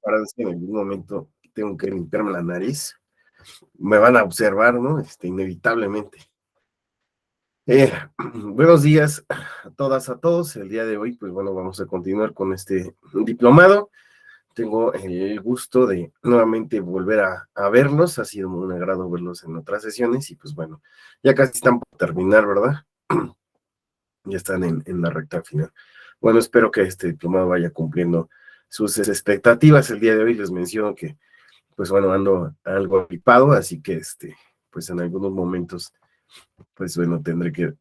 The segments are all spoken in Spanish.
Para es que en algún momento tengo que limpiarme la nariz, me van a observar, ¿no? Inevitablemente. Buenos días a todas, a todos. El día de hoy, pues bueno, vamos a continuar con este diplomado. Tengo el gusto de nuevamente volver a verlos. Ha sido un agrado verlos en otras sesiones y pues bueno, ya casi están por terminar, ¿verdad? Ya están en la recta final. Bueno, espero que este diplomado vaya cumpliendo sus expectativas. El día de hoy les menciono que pues bueno, ando algo gripado, así que pues en algunos momentos, pues bueno, tendré que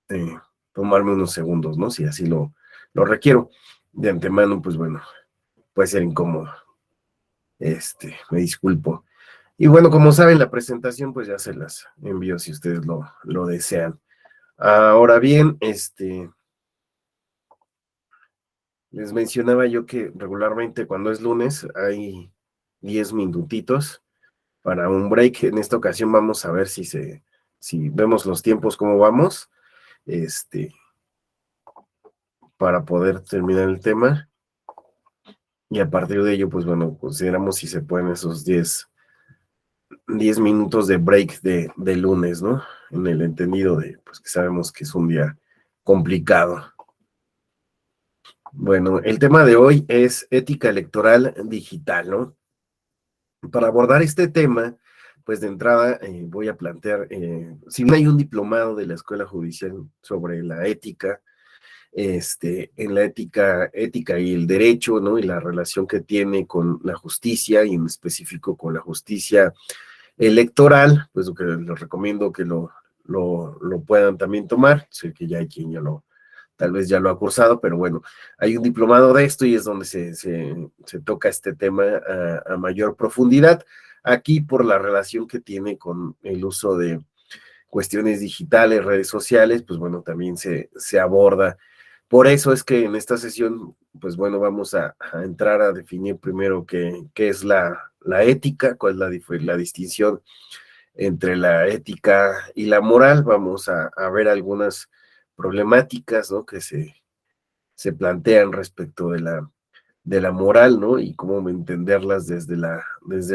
eh, tomarme unos segundos, ¿no? Si así lo requiero. De antemano, pues bueno, puede ser incómodo. Me disculpo. Y bueno, como saben, la presentación, pues ya se las envío si ustedes lo desean. Ahora bien, les mencionaba yo que regularmente cuando es lunes hay 10 minutitos para un break. En esta ocasión vamos a ver si vemos los tiempos cómo vamos, este, para poder terminar el tema. Y a partir de ello, pues bueno, consideramos si se pueden esos 10 minutos de break de lunes, ¿no? En el entendido de, pues que sabemos que es un día complicado. Bueno, el tema de hoy es ética electoral digital, ¿no? Para abordar este tema, pues de entrada voy a plantear, si bien hay un diplomado de la Escuela Judicial sobre la ética, en la ética y el derecho, ¿no? Y la relación que tiene con la justicia y en específico con la justicia electoral, pues lo que les recomiendo que lo puedan también tomar. Sé que ya hay quien tal vez ya lo ha cursado, pero bueno, hay un diplomado de esto y es donde se toca este tema a mayor profundidad. Aquí por la relación que tiene con el uso de cuestiones digitales, redes sociales, pues bueno, también se aborda. Por eso es que en esta sesión, pues bueno, vamos a entrar a definir primero qué es la ética, cuál es la distinción entre la ética y la moral. Vamos a ver algunas problemáticas, ¿no? Que se plantean respecto de la moral, ¿no? Y cómo entenderlas desde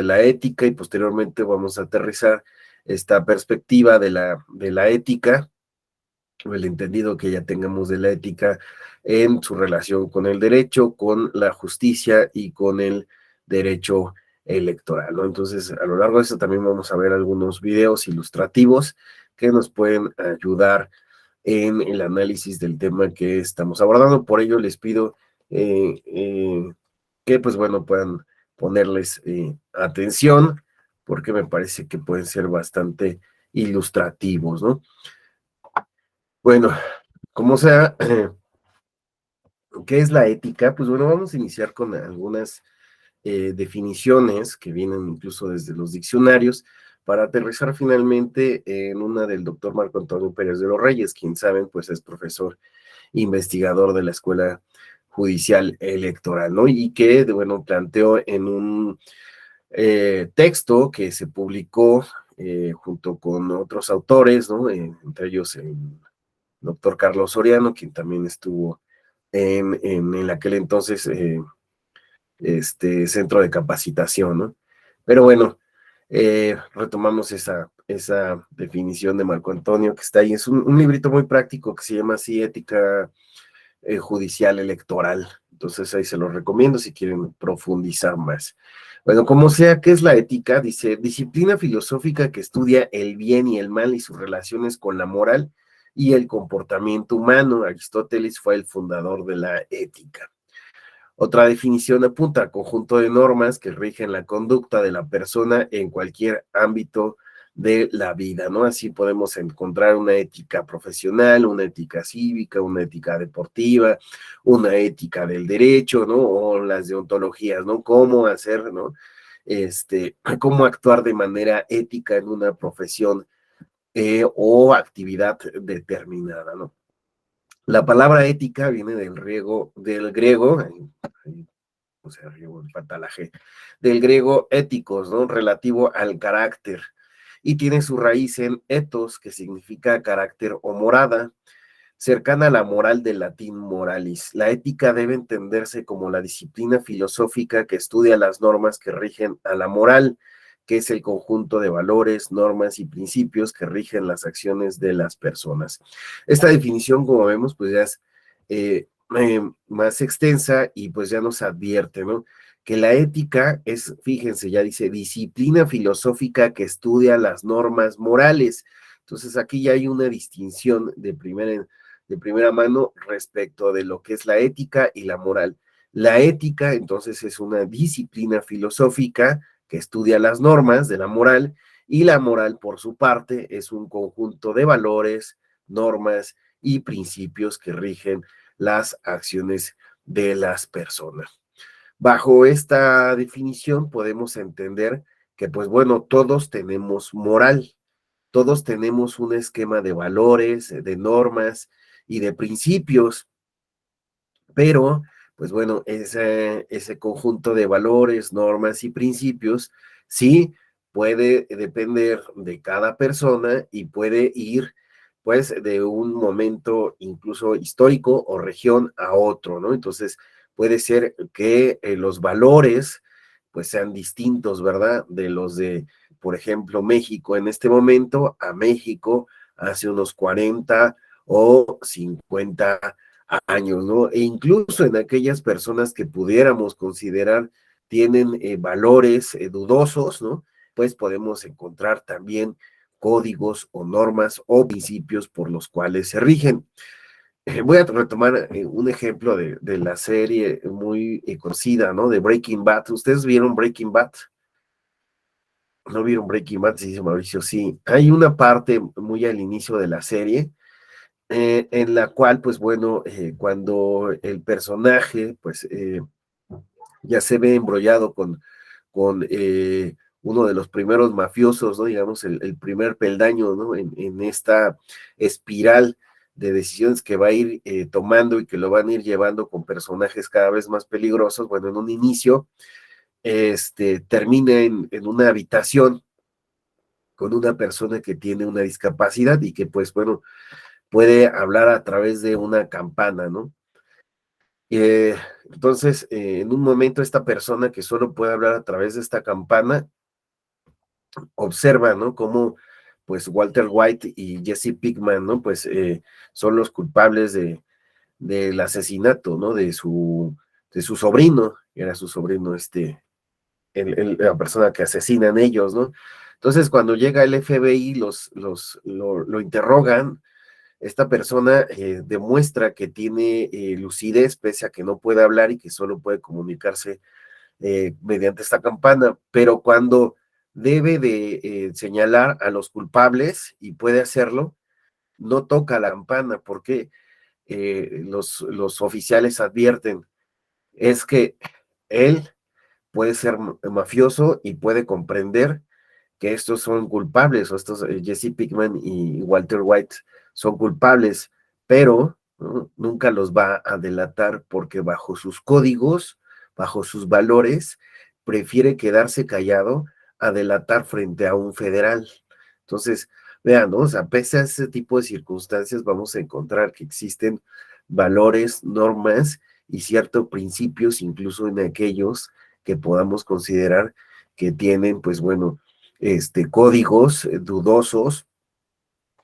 la ética y posteriormente vamos a aterrizar esta perspectiva de la ética, o el entendido que ya tengamos de la ética en su relación con el derecho, con la justicia y con el derecho electoral, ¿no? Entonces, a lo largo de esto también vamos a ver algunos videos ilustrativos que nos pueden ayudar en el análisis del tema que estamos abordando. Por ello, les pido que, pues bueno, puedan ponerles atención, porque me parece que pueden ser bastante ilustrativos, ¿no? Bueno, como sea, ¿qué es la ética? Pues bueno, vamos a iniciar con algunas definiciones que vienen incluso desde los diccionarios para aterrizar finalmente en una del doctor Marco Antonio Pérez de los Reyes, quien saben, pues es profesor investigador de la Escuela Judicial Electoral, ¿no? Y que, bueno, planteó en un texto que se publicó junto con otros autores, ¿no? Entre ellos el doctor Carlos Soriano, quien también estuvo en aquel entonces centro de capacitación, ¿no? Pero bueno, retomamos esa definición de Marco Antonio que está ahí. Es un librito muy práctico que se llama así Ética Judicial Electoral. Entonces ahí se los recomiendo si quieren profundizar más. Bueno, como sea, ¿qué es la ética? Dice, disciplina filosófica que estudia el bien y el mal y sus relaciones con la moral y el comportamiento humano. Aristóteles fue el fundador de la ética. Otra definición apunta al conjunto de normas que rigen la conducta de la persona en cualquier ámbito de la vida, ¿no? Así podemos encontrar una ética profesional, una ética cívica, una ética deportiva, una ética del derecho, ¿no? O las deontologías, ¿no? Cómo hacer, ¿no? Cómo actuar de manera ética en una profesión o actividad determinada, ¿no? La palabra ética viene del griego, o sea, falta la G, del griego éticos, ¿no? Relativo al carácter, y tiene su raíz en ethos, que significa carácter o morada. cercana a la moral del latín moralis. La ética debe entenderse como la disciplina filosófica que estudia las normas que rigen a la moral, que es el conjunto de valores, normas y principios que rigen las acciones de las personas. Esta definición, como vemos, pues ya es más extensa y pues ya nos advierte, ¿no? Que la ética es, fíjense, ya dice, disciplina filosófica que estudia las normas morales. Entonces aquí ya hay una distinción de primera mano respecto de lo que es la ética y la moral. La ética, entonces, es una disciplina filosófica que estudia las normas de la moral y la moral, por su parte, es un conjunto de valores, normas y principios que rigen las acciones de las personas. Bajo esta definición podemos entender que, pues bueno, todos tenemos moral, todos tenemos un esquema de valores, de normas y de principios, pero, pues bueno, ese conjunto de valores, normas y principios, sí puede depender de cada persona y puede ir, pues, de un momento incluso histórico o región a otro, ¿no? Entonces, puede ser que los valores, pues, sean distintos, ¿verdad? De los de, por ejemplo, México en este momento a México hace unos 40 o 50 años, ¿no? E incluso en aquellas personas que pudiéramos considerar tienen valores dudosos, ¿no? Pues podemos encontrar también códigos o normas o principios por los cuales se rigen. Voy a retomar un ejemplo de la serie muy conocida, ¿no? De Breaking Bad. ¿Ustedes vieron Breaking Bad? ¿No vieron Breaking Bad? Sí, dice Mauricio, sí. Hay una parte muy al inicio de la serie en la cual, pues bueno, cuando el personaje, pues ya se ve embrollado con uno de los primeros mafiosos, ¿no? Digamos, el primer peldaño, ¿no? En esta espiral de decisiones que va a ir tomando y que lo van a ir llevando con personajes cada vez más peligrosos. Bueno, en un inicio, termina en una habitación con una persona que tiene una discapacidad y que, pues bueno, puede hablar a través de una campana, ¿no? Eh, entonces, en un momento esta persona que solo puede hablar a través de esta campana, observa, ¿no? Cómo, pues, Walter White y Jesse Pinkman, ¿no? Pues, son los culpables del asesinato, ¿no? De su sobrino, era su sobrino, la persona que asesinan ellos, ¿no? Entonces, cuando llega el FBI, lo interrogan. Esta persona demuestra que tiene lucidez pese a que no puede hablar y que solo puede comunicarse mediante esta campana, pero cuando debe de señalar a los culpables y puede hacerlo, no toca la campana porque los oficiales advierten, es que él puede ser mafioso y puede comprender que estos son culpables, o estos Jesse Pinkman y Walter White son culpables, pero ¿no? Nunca los va a delatar porque bajo sus códigos, bajo sus valores, prefiere quedarse callado a delatar frente a un federal. Entonces, vean, ¿no? O sea, pese a ese tipo de circunstancias, vamos a encontrar que existen valores, normas y ciertos principios, incluso en aquellos que podamos considerar que tienen, pues bueno, códigos dudosos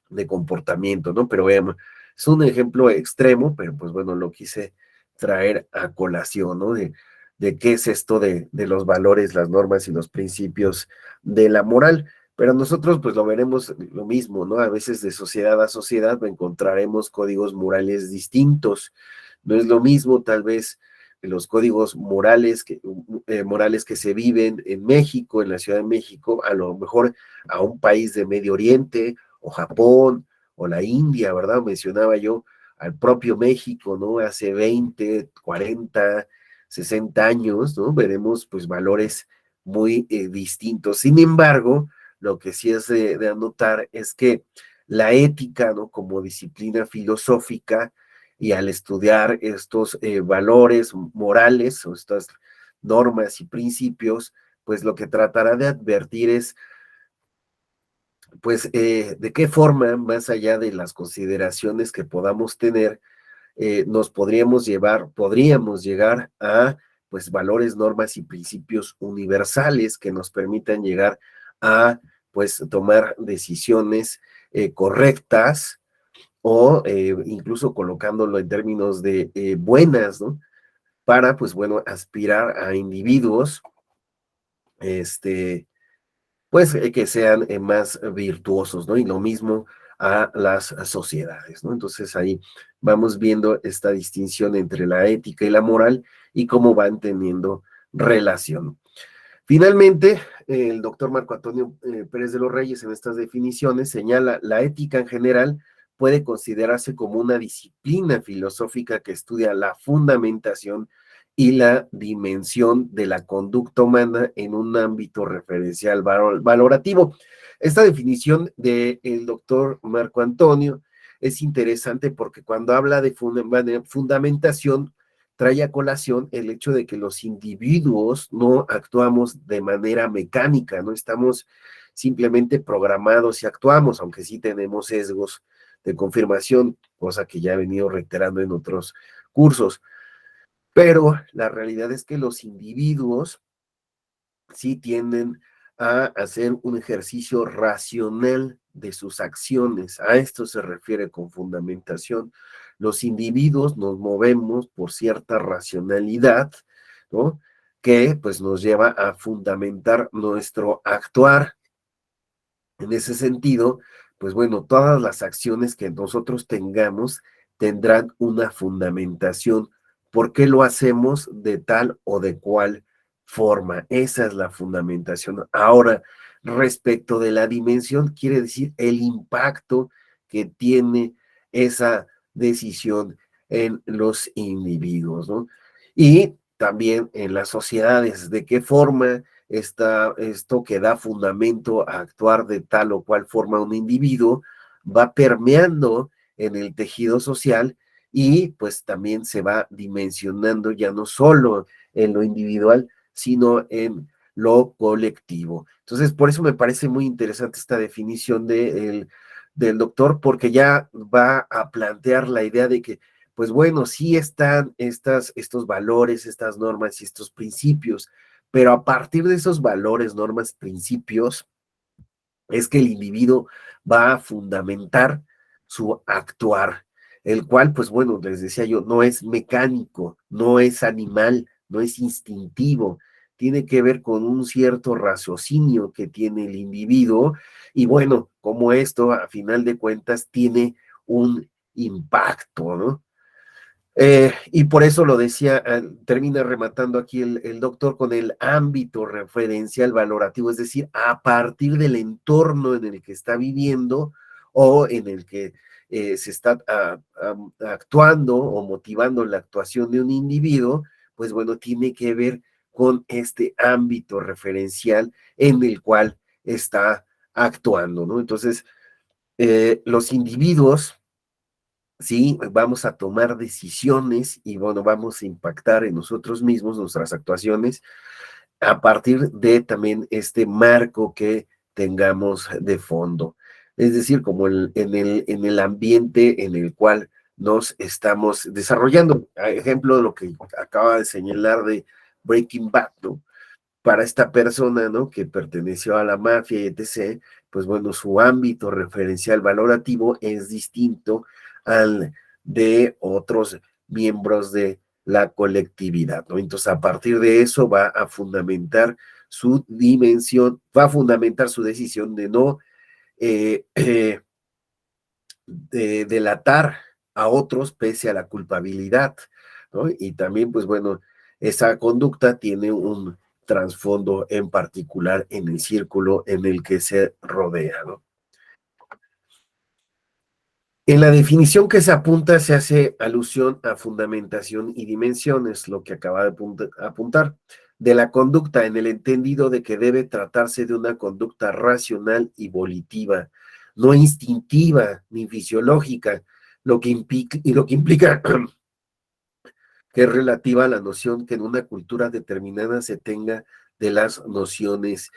de comportamiento, ¿no? Pero vean, es un ejemplo extremo, pero pues bueno, lo quise traer a colación, ¿no? De qué es esto de los valores, las normas y los principios de la moral. Pero nosotros pues lo veremos lo mismo, ¿no? A veces de sociedad a sociedad encontraremos códigos morales distintos. No es lo mismo tal vez los códigos morales que se viven en México, en la Ciudad de México, a lo mejor a un país de Medio Oriente o Japón o la India, ¿verdad? Mencionaba yo al propio México, ¿no? Hace 20, 40, 60 años, ¿no? Veremos pues valores muy distintos. Sin embargo, lo que sí es de anotar es que la ética, ¿no? Como disciplina filosófica y al estudiar estos valores morales o estas normas y principios, pues lo que tratará de advertir es pues, de qué forma, más allá de las consideraciones que podamos tener, nos podríamos llegar a, pues, valores, normas y principios universales que nos permitan llegar a, pues, tomar decisiones correctas o incluso colocándolo en términos de buenas, ¿no? Para, pues, bueno, aspirar a individuos, este, pues que sean más virtuosos, ¿no? Y lo mismo a las sociedades, ¿no? Entonces ahí vamos viendo esta distinción entre la ética y la moral y cómo van teniendo relación. Finalmente, el doctor Marco Antonio Pérez de los Reyes en estas definiciones señala la ética en general puede considerarse como una disciplina filosófica que estudia la fundamentación y la dimensión de la conducta humana en un ámbito referencial valorativo. Esta definición del doctor Marco Antonio es interesante porque cuando habla de fundamentación, trae a colación el hecho de que los individuos no actuamos de manera mecánica, no estamos simplemente programados y actuamos, aunque sí tenemos sesgos de confirmación, cosa que ya he venido reiterando en otros cursos. Pero la realidad es que los individuos sí tienden a hacer un ejercicio racional de sus acciones. A esto se refiere con fundamentación. Los individuos nos movemos por cierta racionalidad, ¿no? Que pues nos lleva a fundamentar nuestro actuar. En ese sentido, pues bueno, todas las acciones que nosotros tengamos tendrán una fundamentación. ¿Por qué lo hacemos de tal o de cual forma? Esa es la fundamentación. Ahora, respecto de la dimensión, quiere decir el impacto que tiene esa decisión en los individuos, ¿no? Y también en las sociedades, de qué forma esto que da fundamento a actuar de tal o cual forma un individuo va permeando en el tejido social y pues también se va dimensionando ya no solo en lo individual, sino en lo colectivo. Entonces, por eso me parece muy interesante esta definición del doctor, porque ya va a plantear la idea de que, pues bueno, sí están estos valores, estas normas y estos principios, pero a partir de esos valores, normas, principios, es que el individuo va a fundamentar su actuar, el cual, pues bueno, les decía yo, no es mecánico, no es animal, no es instintivo, tiene que ver con un cierto raciocinio que tiene el individuo y bueno, como esto a final de cuentas tiene un impacto, ¿no? Y por eso lo decía, termina rematando aquí el doctor con el ámbito referencial valorativo, es decir, a partir del entorno en el que está viviendo o en el que se está actuando o motivando la actuación de un individuo, pues bueno, tiene que ver con este ámbito referencial en el cual está actuando, ¿no? Entonces, los individuos sí, vamos a tomar decisiones y bueno, vamos a impactar en nosotros mismos, nuestras actuaciones, a partir de también este marco que tengamos de fondo. Es decir, como en el ambiente en el cual nos estamos desarrollando. Ejemplo de lo que acaba de señalar de Breaking Bad, ¿no? Para esta persona, ¿no? Que perteneció a la mafia y etc., pues bueno, su ámbito referencial valorativo es distinto al de otros miembros de la colectividad, ¿no? Entonces, a partir de eso va a fundamentar su dimensión, va a fundamentar su decisión de no eh, eh, de delatar a otros pese a la culpabilidad, ¿no? Y también, pues bueno, esa conducta tiene un trasfondo en particular en el círculo en el que se rodea, ¿no? En la definición que se apunta se hace alusión a fundamentación y dimensiones, lo que acaba de apuntar, de la conducta en el entendido de que debe tratarse de una conducta racional y volitiva, no instintiva ni fisiológica, lo que implica que es relativa a la noción que en una cultura determinada se tenga de las nociones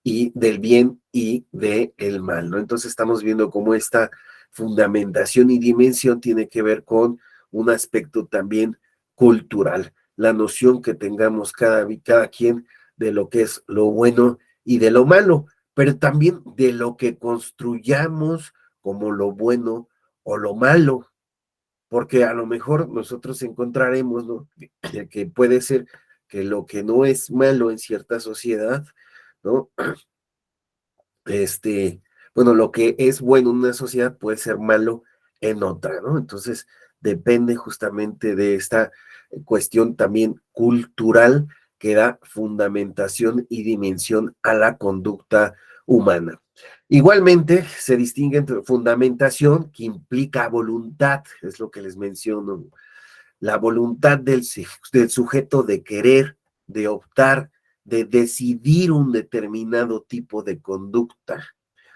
y del bien y del mal, ¿no? Entonces estamos viendo cómo esta fundamentación y dimensión tiene que ver con un aspecto también cultural, la noción que tengamos cada quien de lo que es lo bueno y de lo malo, pero también de lo que construyamos como lo bueno o lo malo, porque a lo mejor nosotros encontraremos, ¿no? Que puede ser que lo que no es malo en cierta sociedad, ¿no? Este, bueno, lo que es bueno en una sociedad puede ser malo en otra, ¿no? Entonces, depende justamente de esta cuestión también cultural que da fundamentación y dimensión a la conducta humana. Igualmente, se distingue entre fundamentación, que implica voluntad, es lo que les menciono, la voluntad del sujeto de querer, de optar, de decidir un determinado tipo de conducta.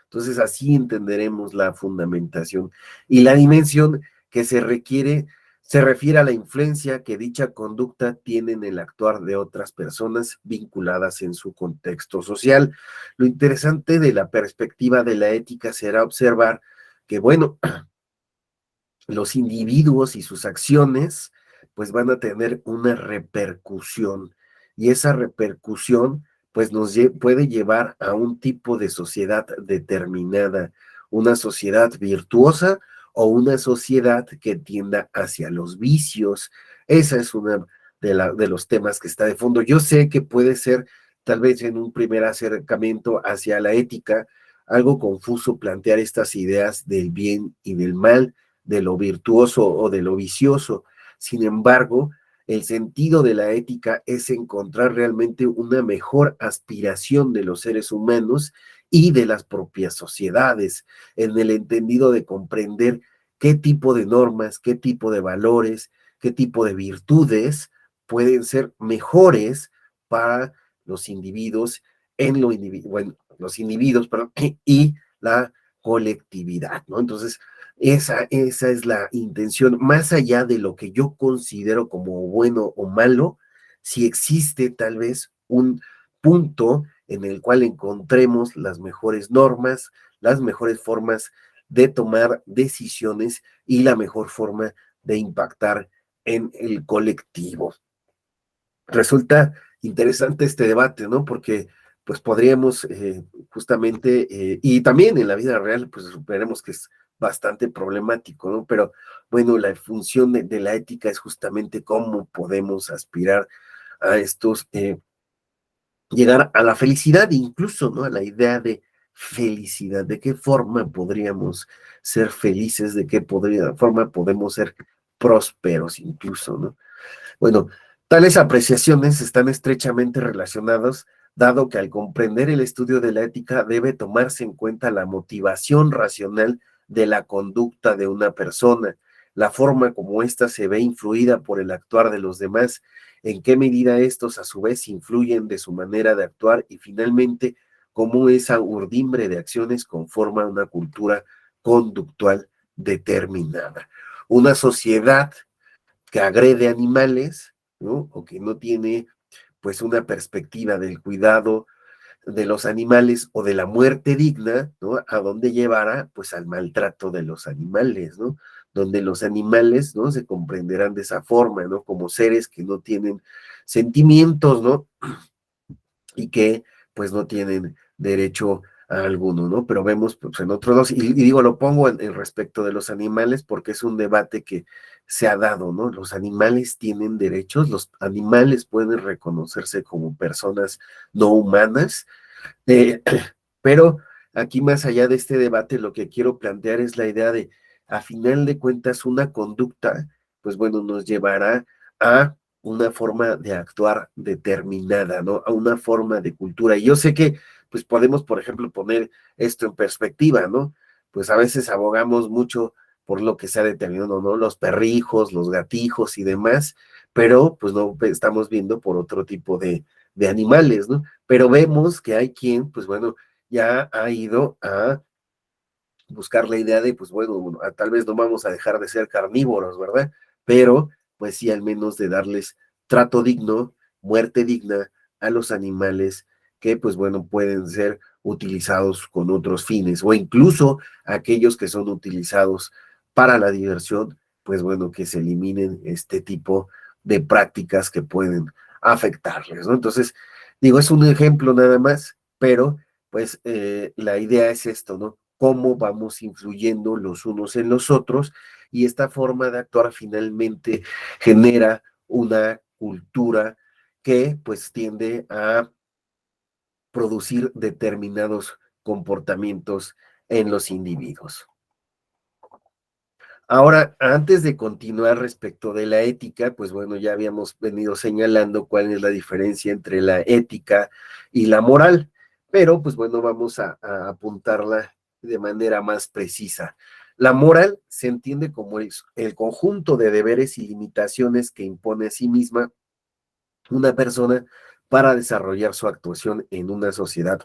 Entonces, así entenderemos la fundamentación. Y la dimensión que se requiere se refiere a la influencia que dicha conducta tiene en el actuar de otras personas vinculadas en su contexto social. Lo interesante de la perspectiva de la ética será observar que, bueno, los individuos y sus acciones pues van a tener una repercusión y esa repercusión pues puede llevar a un tipo de sociedad determinada, una sociedad virtuosa o una sociedad que tienda hacia los vicios. Esa es una de los temas que está de fondo. Yo sé que puede ser tal vez en un primer acercamiento hacia la ética algo confuso plantear estas ideas del bien y del mal, de lo virtuoso o de lo vicioso. Sin embargo, el sentido de la ética es encontrar realmente una mejor aspiración de los seres humanos y de las propias sociedades, en el entendido de comprender qué tipo de normas, qué tipo de valores, qué tipo de virtudes pueden ser mejores para los individuos bueno, los individuos, perdón, y la colectividad, ¿no? Entonces, esa es la intención, más allá de lo que yo considero como bueno o malo, si existe tal vez un punto en el cual encontremos las mejores normas, las mejores formas de tomar decisiones y la mejor forma de impactar en el colectivo. Resulta interesante este debate, ¿no? Porque pues podríamos justamente, y también en la vida real, pues veremos que es bastante problemático, ¿no? Pero bueno, la función de la ética es justamente cómo podemos aspirar a estos, llegar a la felicidad, incluso, ¿no? A la idea de felicidad, de qué forma podríamos ser felices, de qué forma podemos ser prósperos incluso, ¿no? Bueno, tales apreciaciones están estrechamente relacionadas, dado que al comprender el estudio de la ética debe tomarse en cuenta la motivación racional de la conducta de una persona, la forma como ésta se ve influida por el actuar de los demás, en qué medida estos a su vez influyen de su manera de actuar y finalmente cómo esa urdimbre de acciones conforma una cultura conductual determinada. Una sociedad que agrede animales, ¿no? O que no tiene pues una perspectiva del cuidado de los animales o de la muerte digna, ¿no? A dónde llevará pues al maltrato de los animales, ¿no? Donde los animales, ¿no? Se comprenderán de esa forma, ¿no? Como seres que no tienen sentimientos, ¿no? Y que pues no tienen derecho a alguno, ¿no? Pero vemos pues, en otros dos, y digo, lo pongo en respecto de los animales porque es un debate que se ha dado, ¿no? Los animales tienen derechos, los animales pueden reconocerse como personas no humanas, eh, pero aquí más allá de este debate, lo que quiero plantear es la idea de, a final de cuentas, una conducta, pues bueno, nos llevará a una forma de actuar determinada, ¿no? A una forma de cultura. Y yo sé que, pues podemos, por ejemplo, poner esto en perspectiva, ¿no? Pues a veces abogamos mucho por lo que se ha determinado, ¿no? Los perrijos, los gatijos y demás, pero pues no estamos viendo por otro tipo de animales, ¿no? Pero vemos que hay quien, pues bueno, ya ha ido a buscar la idea de, pues bueno, tal vez no vamos a dejar de ser carnívoros, ¿verdad? Pero, pues sí, al menos de darles trato digno, muerte digna a los animales que pues bueno, pueden ser utilizados con otros fines o incluso aquellos que son utilizados para la diversión, pues bueno, que se eliminen este tipo de prácticas que pueden afectarles, ¿no? Entonces, digo, es un ejemplo nada más, pero pues la idea es esto, ¿no? Cómo vamos influyendo los unos en los otros y esta forma de actuar finalmente genera una cultura que pues tiende a producir determinados comportamientos en los individuos. Ahora, antes de continuar respecto de la ética, pues bueno, ya habíamos venido señalando cuál es la diferencia entre la ética y la moral, pero pues bueno, vamos a apuntarla de manera más precisa. La moral se entiende como el conjunto de deberes y limitaciones que impone a sí misma una persona para desarrollar su actuación en una sociedad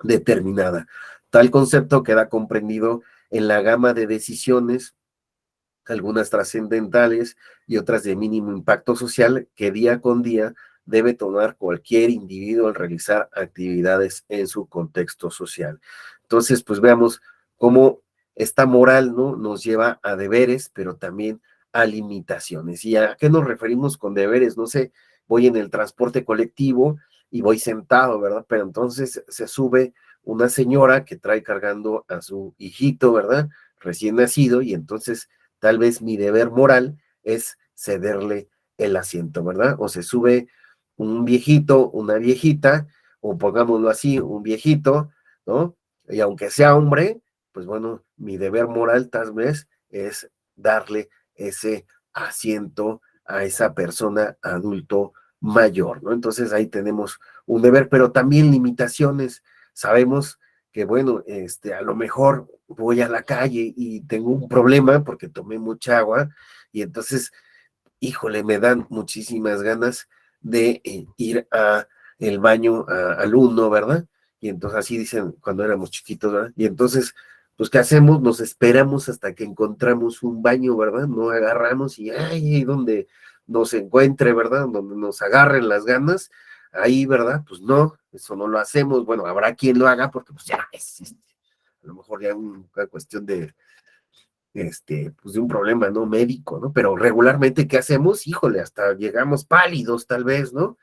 determinada. Tal concepto queda comprendido en la gama de decisiones, algunas trascendentales y otras de mínimo impacto social, que día con día debe tomar cualquier individuo al realizar actividades en su contexto social. Entonces, pues veamos cómo esta moral, ¿no?, nos lleva a deberes, pero también a limitaciones. ¿Y a qué nos referimos con deberes? No sé, voy en el transporte colectivo y voy sentado, ¿verdad? Pero entonces se sube una señora que trae cargando a su hijito, ¿verdad? Recién nacido, y entonces tal vez mi deber moral es cederle el asiento, ¿verdad? O se sube un viejito, una viejita, o pongámoslo así, un viejito, ¿no? Y aunque sea hombre, pues bueno, mi deber moral tal vez es darle ese asiento a esa persona adulto mayor, ¿no? Entonces ahí tenemos un deber, pero también limitaciones. Sabemos que, bueno, a lo mejor voy a la calle y tengo un problema porque tomé mucha agua y entonces, híjole, me dan muchísimas ganas de ir a el baño al uno, ¿verdad? Y entonces así dicen cuando éramos chiquitos, ¿verdad? Y entonces, pues, ¿qué hacemos? Nos esperamos hasta que encontramos un baño, ¿verdad? No agarramos y, ay, donde nos encuentre, ¿verdad? Donde nos agarren las ganas, ahí, ¿verdad? Pues no, eso no lo hacemos. Bueno, habrá quien lo haga porque pues ya es a lo mejor ya una cuestión de, pues de un problema, ¿no? Médico, ¿no? Pero regularmente, ¿qué hacemos? Híjole, hasta llegamos pálidos tal vez, ¿no?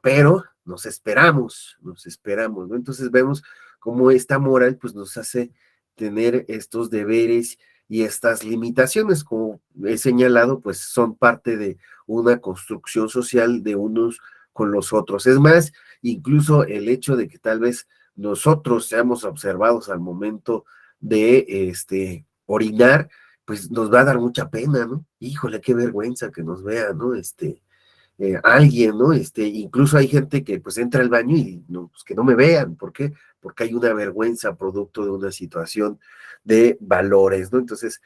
Pero nos esperamos, ¿no? Entonces vemos cómo esta moral, pues nos hace tener estos deberes y estas limitaciones, como he señalado, pues son parte de una construcción social de unos con los otros. Es más, incluso el hecho de que tal vez nosotros seamos observados al momento de orinar, pues nos va a dar mucha pena, ¿no? Híjole, qué vergüenza que nos vean, ¿no? Alguien, ¿no? Incluso hay gente que pues entra al baño y no, pues, que no me vean. ¿Por qué? Porque hay una vergüenza producto de una situación de valores, ¿no? Entonces,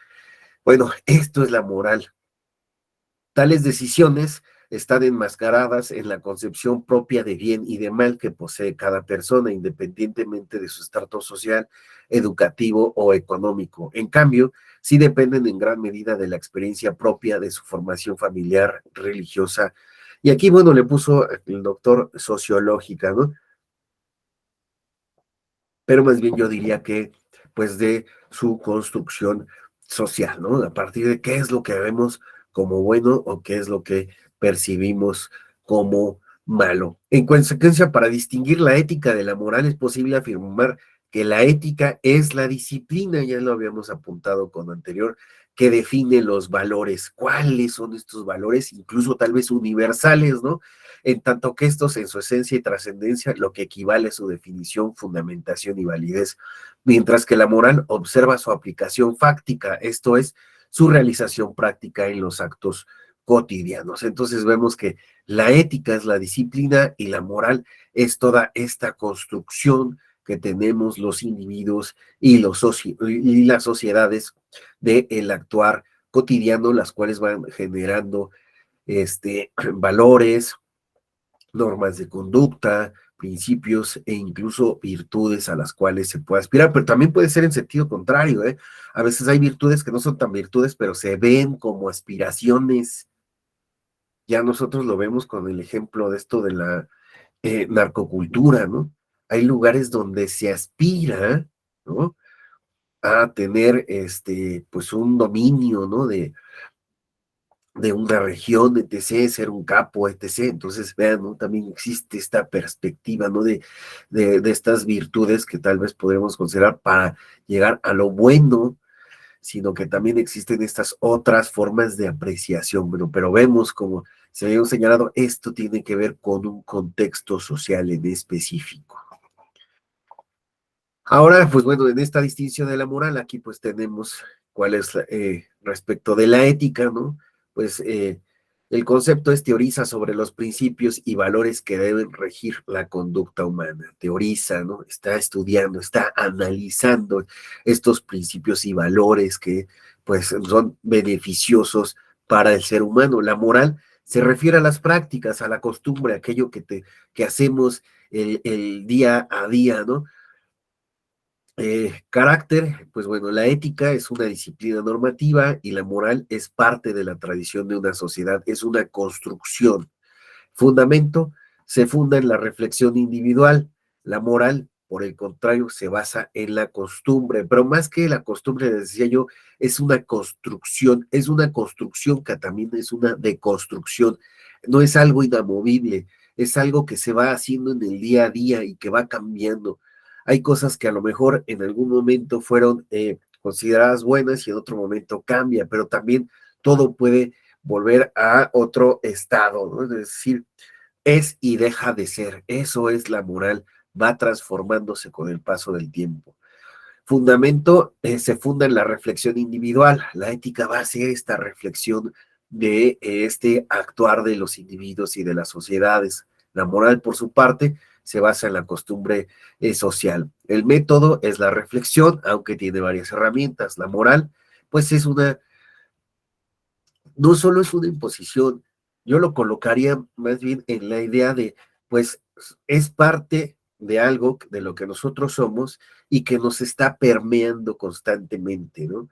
bueno, esto es la moral. Tales decisiones están enmascaradas en la concepción propia de bien y de mal que posee cada persona, independientemente de su estrato social, educativo o económico. En cambio, sí dependen en gran medida de la experiencia propia, de su formación familiar, religiosa. Y aquí, bueno, le puso el doctor sociológica, ¿no? Pero más bien yo diría que, pues, de su construcción social, ¿no? A partir de qué es lo que vemos como bueno o qué es lo que percibimos como malo. En consecuencia, para distinguir la ética de la moral es posible afirmar que la ética es la disciplina, ya lo habíamos apuntado con anterior, que define los valores. ¿Cuáles son estos valores? Incluso tal vez universales, ¿no? En tanto que estos en su esencia y trascendencia lo que equivale a su definición, fundamentación y validez, mientras que la moral observa su aplicación fáctica, esto es, su realización práctica en los actos cotidianos. Entonces vemos que la ética es la disciplina y la moral es toda esta construcción que tenemos los individuos y, y las sociedades de el actuar cotidiano, las cuales van generando valores, normas de conducta, principios e incluso virtudes a las cuales se puede aspirar, pero también puede ser en sentido contrario, ¿eh? A veces hay virtudes que no son tan virtudes, pero se ven como aspiraciones. Ya nosotros lo vemos con el ejemplo de esto de la narcocultura, ¿no? Hay lugares donde se aspira, ¿no? A tener, pues un dominio, ¿no? De una región, etc., ser un capo, etc. Entonces, vean, ¿no? También existe esta perspectiva, ¿no? De estas virtudes que tal vez podremos considerar para llegar a lo bueno, sino que también existen estas otras formas de apreciación. Bueno, pero vemos como se había señalado, esto tiene que ver con un contexto social en específico. Ahora, pues bueno, en esta distinción de la moral, aquí pues tenemos cuál es respecto de la ética, ¿no? Pues el concepto es teoriza sobre los principios y valores que deben regir la conducta humana. Teoriza, ¿no? Está estudiando, está analizando estos principios y valores que pues son beneficiosos para el ser humano. La moral se refiere a las prácticas, a la costumbre, a aquello que hacemos el día a día, ¿no? Carácter, pues bueno, la ética es una disciplina normativa y la moral es parte de la tradición de una sociedad, es una construcción. Fundamento, se funda en la reflexión individual. La moral, por el contrario, se basa en la costumbre, pero más que la costumbre, decía yo, es una construcción que también es una deconstrucción, no es algo inamovible, es algo que se va haciendo en el día a día y que va cambiando. Hay cosas que a lo mejor en algún momento fueron consideradas buenas y en otro momento cambia, pero también todo puede volver a otro estado, ¿no? Es decir, es y deja de ser. Eso es la moral, va transformándose con el paso del tiempo. Fundamento se funda en la reflexión individual. La ética va a ser esta reflexión de este actuar de los individuos y de las sociedades. La moral, por su parte, se basa en la costumbre social. El método es la reflexión, aunque tiene varias herramientas. La moral, pues es una, no solo es una imposición, yo lo colocaría más bien en la idea de, pues es parte de algo de lo que nosotros somos y que nos está permeando constantemente, ¿no?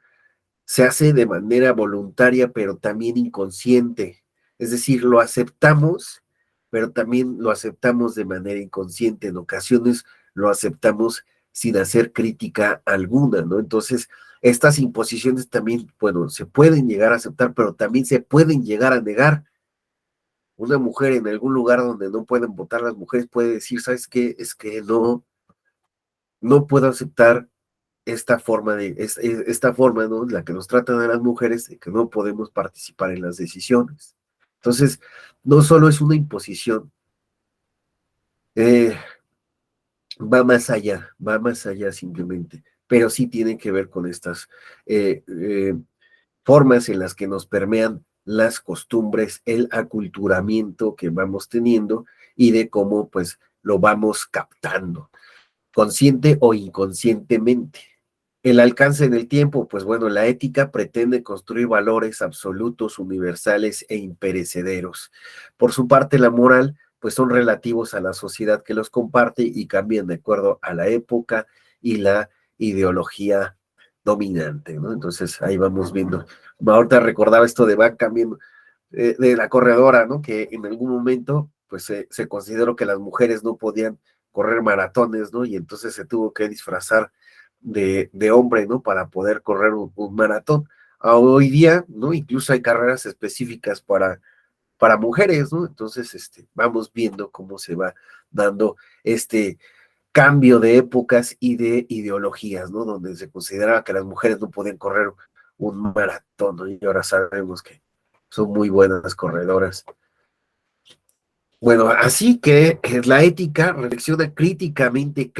Se hace de manera voluntaria, pero también inconsciente. Es decir, lo aceptamos, pero también lo aceptamos de manera inconsciente. En ocasiones lo aceptamos sin hacer crítica alguna, ¿no? Entonces, estas imposiciones también, bueno, se pueden llegar a aceptar, pero también se pueden llegar a negar. Una mujer en algún lugar donde no pueden votar las mujeres puede decir, ¿sabes qué? Es que no puedo aceptar esta forma, ¿no? La que nos tratan a las mujeres, de que no podemos participar en las decisiones. Entonces, no solo es una imposición, eh, va más allá simplemente, pero sí tiene que ver con estas formas en las que nos permean las costumbres, el aculturamiento que vamos teniendo y de cómo pues lo vamos captando, consciente o inconscientemente. El alcance en el tiempo, pues bueno, la ética pretende construir valores absolutos, universales e imperecederos. Por su parte, la moral, pues son relativos a la sociedad que los comparte y cambian de acuerdo a la época y la ideología dominante, ¿no? Entonces ahí vamos viendo. Ahorita recordaba esto de va cambiando, de la corredora, ¿no? Que en algún momento, pues se consideró que las mujeres no podían correr maratones, ¿no? Y entonces se tuvo que disfrazar de hombre, ¿no? Para poder correr un maratón. Hoy día, ¿no? Incluso hay carreras específicas para mujeres, ¿no? Entonces, vamos viendo cómo se va dando este cambio de épocas y de ideologías, ¿no? Donde se consideraba que las mujeres no podían correr un maratón, ¿no? Y ahora sabemos que son muy buenas corredoras. Bueno, así que la ética reflexiona críticamente,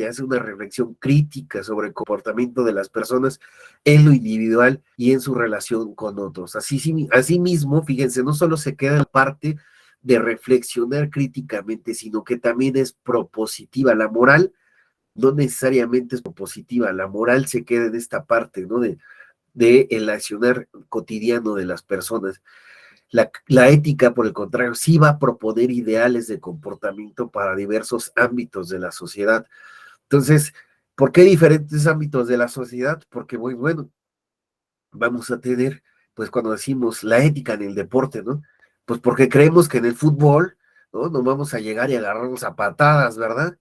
hace una reflexión crítica sobre el comportamiento de las personas en lo individual y en su relación con otros. Así mismo, fíjense, no solo se queda en parte de reflexionar críticamente, sino que también es propositiva. La moral no necesariamente es propositiva, la moral se queda en esta parte, ¿no? De el accionar cotidiano de las personas. La ética, por el contrario, sí va a proponer ideales de comportamiento para diversos ámbitos de la sociedad. Entonces, ¿por qué diferentes ámbitos de la sociedad? Porque, bueno, vamos a tener, pues cuando decimos la ética en el deporte, ¿no? Pues porque creemos que en el fútbol, ¿no? No vamos a llegar y agarrarnos a patadas, ¿verdad?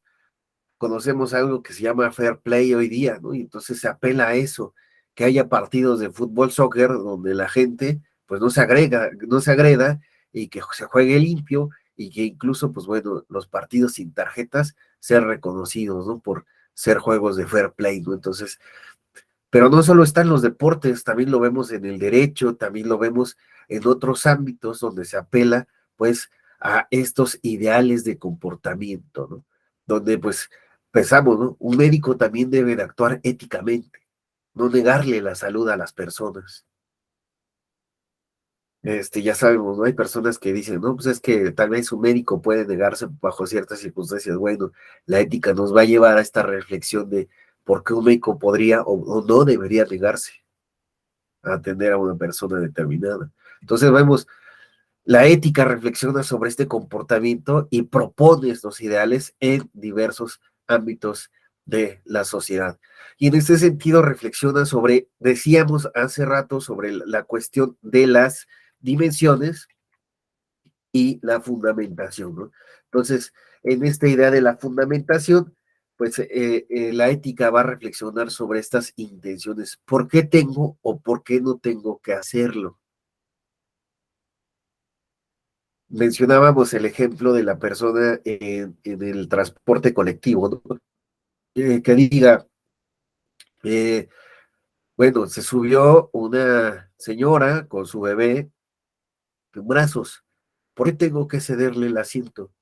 Conocemos algo que se llama fair play hoy día, ¿no? Y entonces se apela a eso, que haya partidos de fútbol, soccer, donde la gente, pues no se agreda y que se juegue limpio y que incluso, pues bueno, los partidos sin tarjetas sean reconocidos, ¿no? Por ser juegos de fair play, ¿no? Entonces, pero no solo está en los deportes, también lo vemos en el derecho, también lo vemos en otros ámbitos donde se apela, pues, a estos ideales de comportamiento, ¿no? Donde, pues, pensamos, ¿no? Un médico también debe de actuar éticamente, no negarle la salud a las personas. Ya sabemos, ¿no? Hay personas que dicen, no, pues es que tal vez un médico puede negarse bajo ciertas circunstancias. Bueno, la ética nos va a llevar a esta reflexión de por qué un médico podría o no debería negarse a atender a una persona determinada. Entonces vemos, la ética reflexiona sobre este comportamiento y propone estos ideales en diversos ámbitos de la sociedad. Y en este sentido reflexiona sobre, decíamos hace rato, sobre la cuestión de las dimensiones y la fundamentación, ¿no? Entonces, en esta idea de la fundamentación, pues la ética va a reflexionar sobre estas intenciones. ¿Por qué tengo o por qué no tengo que hacerlo? Mencionábamos el ejemplo de la persona en el transporte colectivo, ¿no? Que diga, eh, bueno, se subió una señora con su bebé en brazos, ¿por qué tengo que cederle el asiento?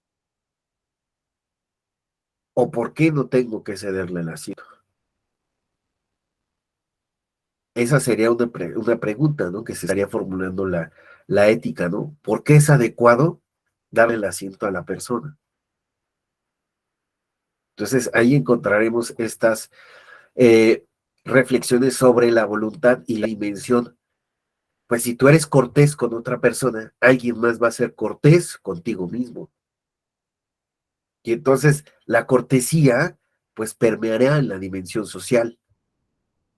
¿O por qué no tengo que cederle el asiento? Esa sería una pregunta, ¿no? Que se estaría formulando la ética, ¿no? ¿Por qué es adecuado darle el asiento a la persona? Entonces, ahí encontraremos estas eh, reflexiones sobre la voluntad y la dimensión. Pues si tú eres cortés con otra persona, alguien más va a ser cortés contigo mismo. Y entonces la cortesía, pues permeará en la dimensión social.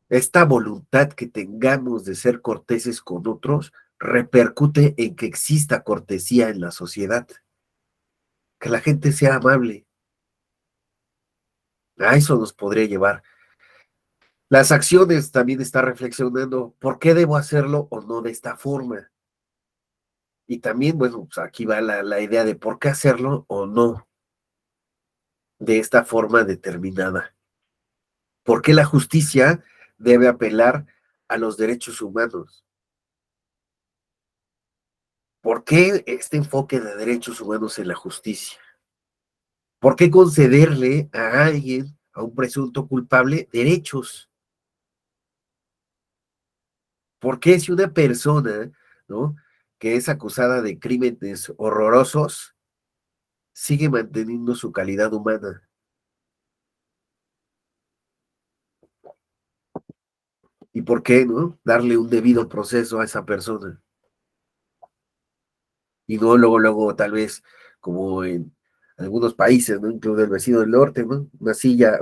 Esta voluntad que tengamos de ser corteses con otros repercute en que exista cortesía en la sociedad, que la gente sea amable. A eso nos podría llevar. Las acciones también está reflexionando por qué debo hacerlo o no de esta forma. Y también, bueno, pues aquí va la idea de por qué hacerlo o no de esta forma determinada. ¿Por qué la justicia debe apelar a los derechos humanos? ¿Por qué este enfoque de derechos humanos en la justicia? ¿Por qué concederle a alguien, a un presunto culpable, derechos? ¿Por qué si una persona, ¿no? Que es acusada de crímenes horrorosos, sigue manteniendo su calidad humana? ¿Y por qué, no? Darle un debido proceso a esa persona. Y no luego, tal vez, como en algunos países, ¿no? Incluso el vecino del norte, ¿no? Una silla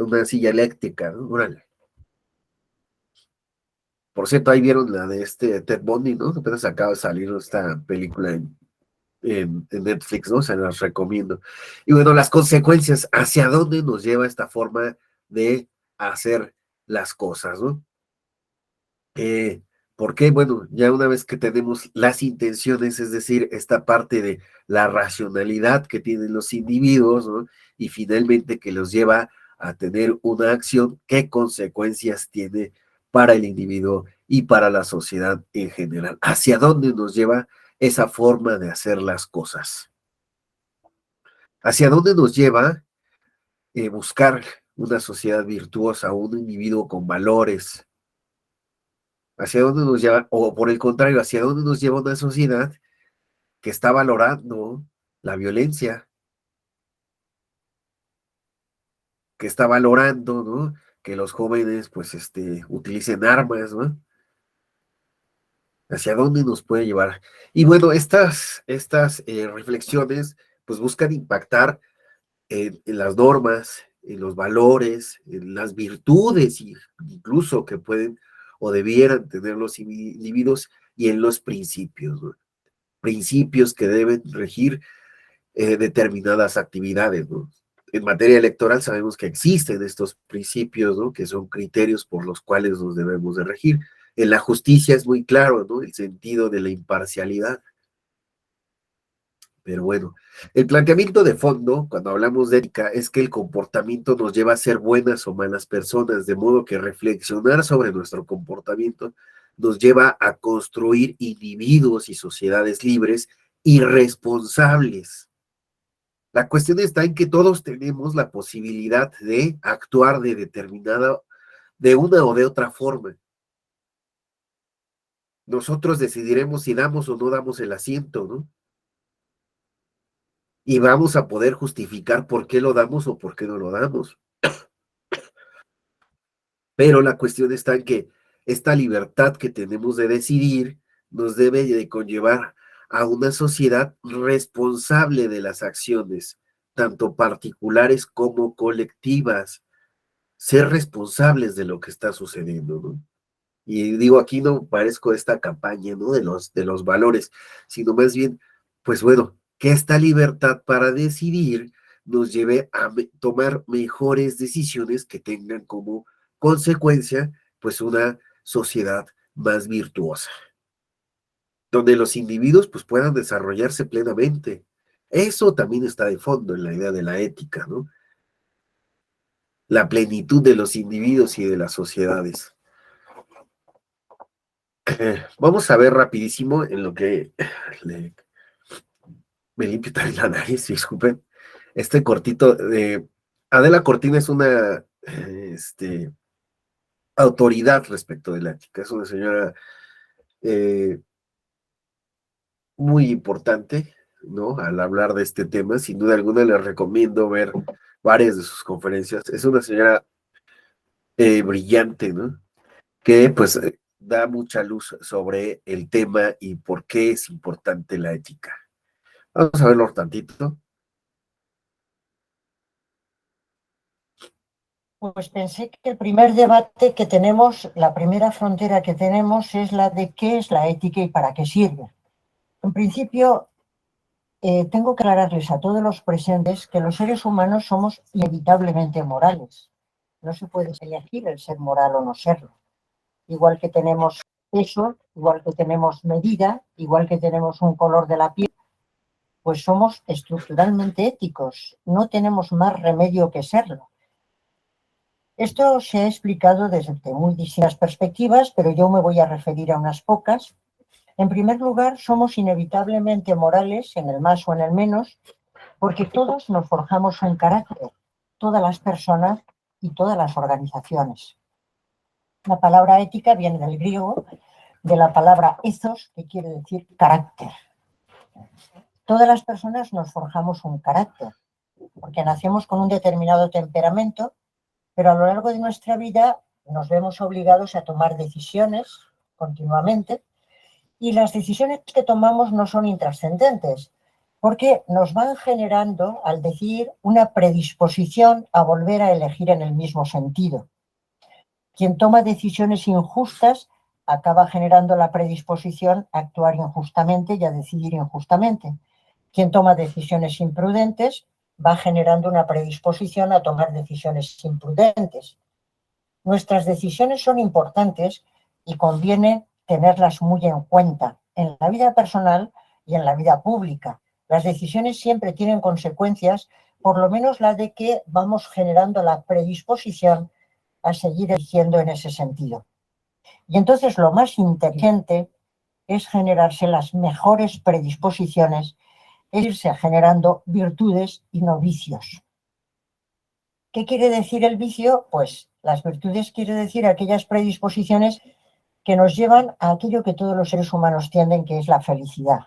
eléctrica, ¿no? Órale. Por cierto, ahí vieron la de este Ted Bundy, ¿no? Apenas acaba de salir esta película en Netflix, ¿no? Se las recomiendo. Y bueno, las consecuencias, ¿hacia dónde nos lleva esta forma de hacer las cosas, ¿no? Eh, ¿Por qué? Bueno, ya una vez que tenemos las intenciones, es decir, esta parte de la racionalidad que tienen los individuos, ¿no? Y finalmente que los lleva a tener una acción, ¿qué consecuencias tiene para el individuo y para la sociedad en general? ¿Hacia dónde nos lleva esa forma de hacer las cosas? ¿Hacia dónde nos lleva buscar una sociedad virtuosa, un individuo con valores? ¿Hacia dónde nos lleva? O por el contrario, ¿hacia dónde nos lleva una sociedad que está valorando la violencia, que está valorando, ¿no? Que los jóvenes, pues, utilicen armas, ¿no? ¿Hacia dónde nos puede llevar? Y bueno, estas reflexiones, pues, buscan impactar en las normas, en los valores, en las virtudes, incluso que pueden o debieran tener los individuos y en los principios, ¿no? Principios que deben regir determinadas actividades, ¿no? En materia electoral sabemos que existen estos principios, ¿no? Que son criterios por los cuales nos debemos de regir. En la justicia es muy claro, ¿no? El sentido de la imparcialidad. Pero bueno, el planteamiento de fondo, cuando hablamos de ética, es que el comportamiento nos lleva a ser buenas o malas personas, de modo que reflexionar sobre nuestro comportamiento nos lleva a construir individuos y sociedades libres y responsables. La cuestión está en que todos tenemos la posibilidad de actuar de determinada, de una o de otra forma. Nosotros decidiremos si damos o no damos el asiento, ¿no? Y vamos a poder justificar por qué lo damos o por qué no lo damos. Pero la cuestión está en que esta libertad que tenemos de decidir nos debe de conllevar a una sociedad responsable de las acciones, tanto particulares como colectivas, ser responsables de lo que está sucediendo, ¿no? Y digo, aquí no parezco esta campaña, ¿no? De los valores, sino más bien, pues bueno, que esta libertad para decidir nos lleve a tomar mejores decisiones que tengan como consecuencia, pues una sociedad más virtuosa, donde los individuos pues puedan desarrollarse plenamente. Eso también está de fondo en la idea de la ética, ¿no? La plenitud de los individuos y de las sociedades. Vamos a ver rapidísimo en lo que me limpio también la nariz, disculpen. Este cortito de Adela Cortina es una autoridad respecto de la ética. Es una señora eh, muy importante, ¿no? Al hablar de este tema, sin duda alguna les recomiendo ver varias de sus conferencias. Es una señora brillante, ¿no? Que pues da mucha luz sobre el tema y por qué es importante la ética. Vamos a verlo tantito. Pues pensé que el primer debate que tenemos, la primera frontera que tenemos es la de qué es la ética y para qué sirve. En principio, tengo que aclararles a todos los presentes que los seres humanos somos inevitablemente morales. No se puede elegir el ser moral o no serlo. Igual que tenemos peso, igual que tenemos medida, igual que tenemos un color de la piel, pues somos estructuralmente éticos. No tenemos más remedio que serlo. Esto se ha explicado desde muy distintas perspectivas, pero yo me voy a referir a unas pocas. En primer lugar, somos inevitablemente morales, en el más o en el menos, porque todos nos forjamos un carácter, todas las personas y todas las organizaciones. La palabra ética viene del griego, de la palabra ethos, que quiere decir carácter. Todas las personas nos forjamos un carácter, porque nacemos con un determinado temperamento, pero a lo largo de nuestra vida nos vemos obligados a tomar decisiones continuamente y las decisiones que tomamos no son intrascendentes porque nos van generando, al decir, una predisposición a volver a elegir en el mismo sentido. Quien toma decisiones injustas acaba generando la predisposición a actuar injustamente y a decidir injustamente. Quien toma decisiones imprudentes va generando una predisposición a tomar decisiones imprudentes. Nuestras decisiones son importantes y conviene tenerlas muy en cuenta en la vida personal y en la vida pública. Las decisiones siempre tienen consecuencias, por lo menos la de que vamos generando la predisposición a seguir eligiendo en ese sentido. Y entonces lo más inteligente es generarse las mejores predisposiciones, es irse generando virtudes y no vicios. ¿Qué quiere decir el vicio? Pues las virtudes quiere decir aquellas predisposiciones que nos llevan a aquello que todos los seres humanos tienden, que es la felicidad.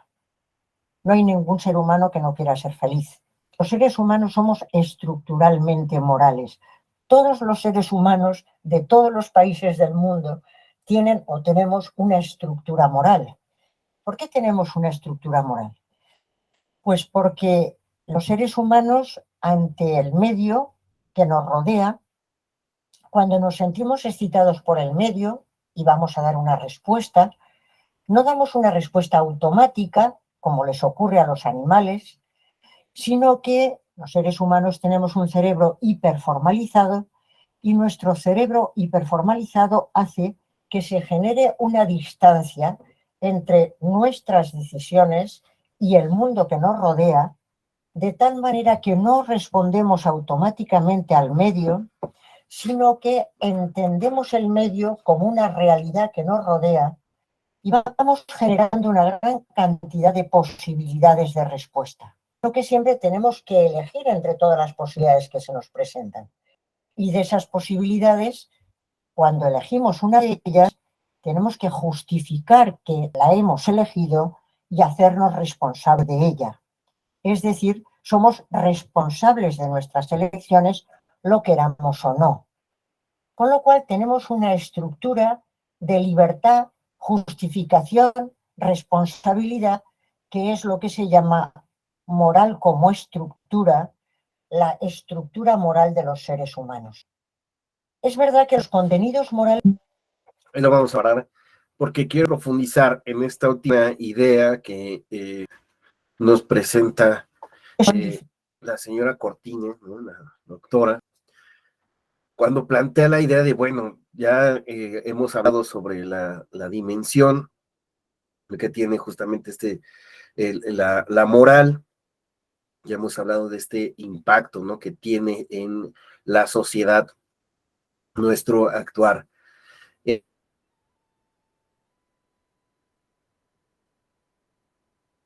No hay ningún ser humano que no quiera ser feliz. Los seres humanos somos estructuralmente morales. Todos los seres humanos de todos los países del mundo tienen o tenemos una estructura moral. ¿Por qué tenemos una estructura moral? Pues porque los seres humanos, ante el medio que nos rodea, cuando nos sentimos excitados por el medio y vamos a dar una respuesta, no damos una respuesta automática, como les ocurre a los animales, sino que los seres humanos tenemos un cerebro hiperformalizado y nuestro cerebro hiperformalizado hace que se genere una distancia entre nuestras decisiones y el mundo que nos rodea, de tal manera que no respondemos automáticamente al medio, sino que entendemos el medio como una realidad que nos rodea y vamos generando una gran cantidad de posibilidades de respuesta. Creo que siempre tenemos que elegir entre todas las posibilidades que se nos presentan. Y de esas posibilidades, cuando elegimos una de ellas, tenemos que justificar que la hemos elegido y hacernos responsables de ella. Es decir, somos responsables de nuestras elecciones, lo queramos o no. Con lo cual tenemos una estructura de libertad, justificación, responsabilidad, que es lo que se llama moral como estructura, la estructura moral de los seres humanos. Es verdad que los contenidos morales... Ahí lo vamos a hablar, porque quiero profundizar en esta última idea que nos presenta la señora Cortines, ¿no? La doctora, cuando plantea la idea de, bueno, ya hemos hablado sobre la dimensión que tiene justamente la moral, ya hemos hablado de este impacto, ¿no? Que tiene en la sociedad nuestro actuar.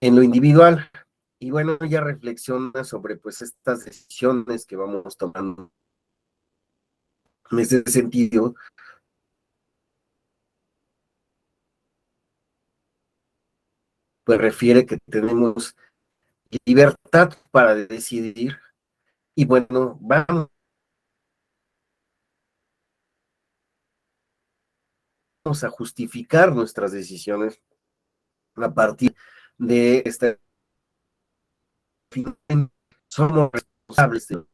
En lo individual, y bueno, ella reflexiona sobre pues estas decisiones que vamos tomando. En ese sentido, pues refiere que tenemos libertad para decidir y bueno, vamos a justificar nuestras decisiones a partir de esta... Somos responsables de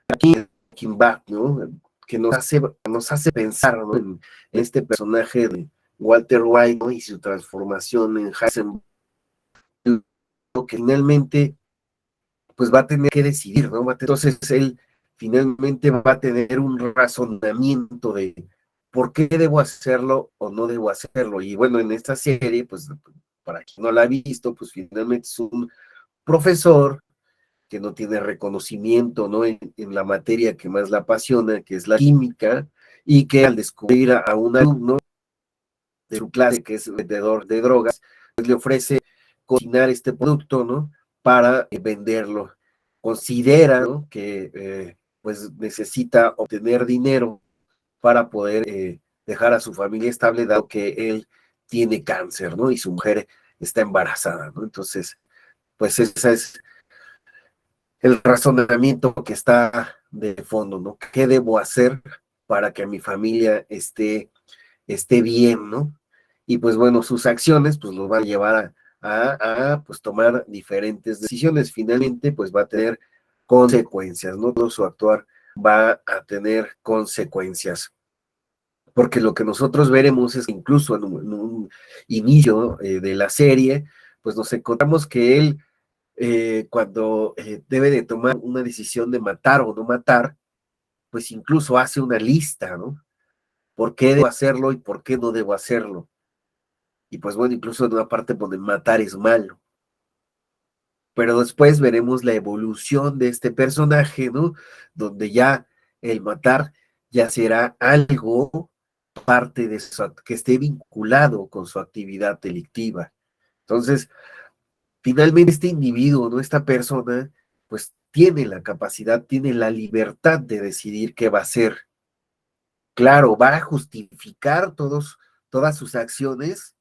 aquí, Kimbap, ¿no? Que nos hace pensar, ¿no? En este personaje de Walter White, ¿no? Y su transformación en Heisenberg, que finalmente pues va a tener que decidir, ¿no? Entonces él finalmente va a tener un razonamiento de por qué debo hacerlo o no debo hacerlo. Y bueno, en esta serie, pues para quien no la ha visto, pues finalmente es un profesor que no tiene reconocimiento, ¿no? En la materia que más la apasiona, que es la química, y que al descubrir a un alumno de su clase que es vendedor de drogas, pues le ofrece cocinar este producto, ¿no? Para venderlo. Considera, ¿no? Que pues necesita obtener dinero para poder dejar a su familia estable, dado que él tiene cáncer, ¿no? Y su mujer está embarazada, ¿no? Entonces, pues ese es el razonamiento que está de fondo, ¿no? ¿Qué debo hacer para que mi familia esté bien, ¿no? Y pues bueno, sus acciones pues los van a llevar pues tomar diferentes decisiones. Finalmente pues va a tener consecuencias, ¿no? Todo su actuar va a tener consecuencias. Porque lo que nosotros veremos es que incluso en un inicio de la serie, pues nos encontramos que él cuando debe de tomar una decisión de matar o no matar, pues incluso hace una lista, ¿no? ¿Por qué debo hacerlo y por qué no debo hacerlo? Y pues bueno, incluso en una parte donde matar es malo. Pero después veremos la evolución de este personaje, ¿no? Donde ya el matar ya será algo parte de que esté vinculado con su actividad delictiva. Entonces, finalmente este individuo, ¿no? Esta persona, pues tiene la capacidad, tiene la libertad de decidir qué va a hacer. Claro, va a justificar todas sus acciones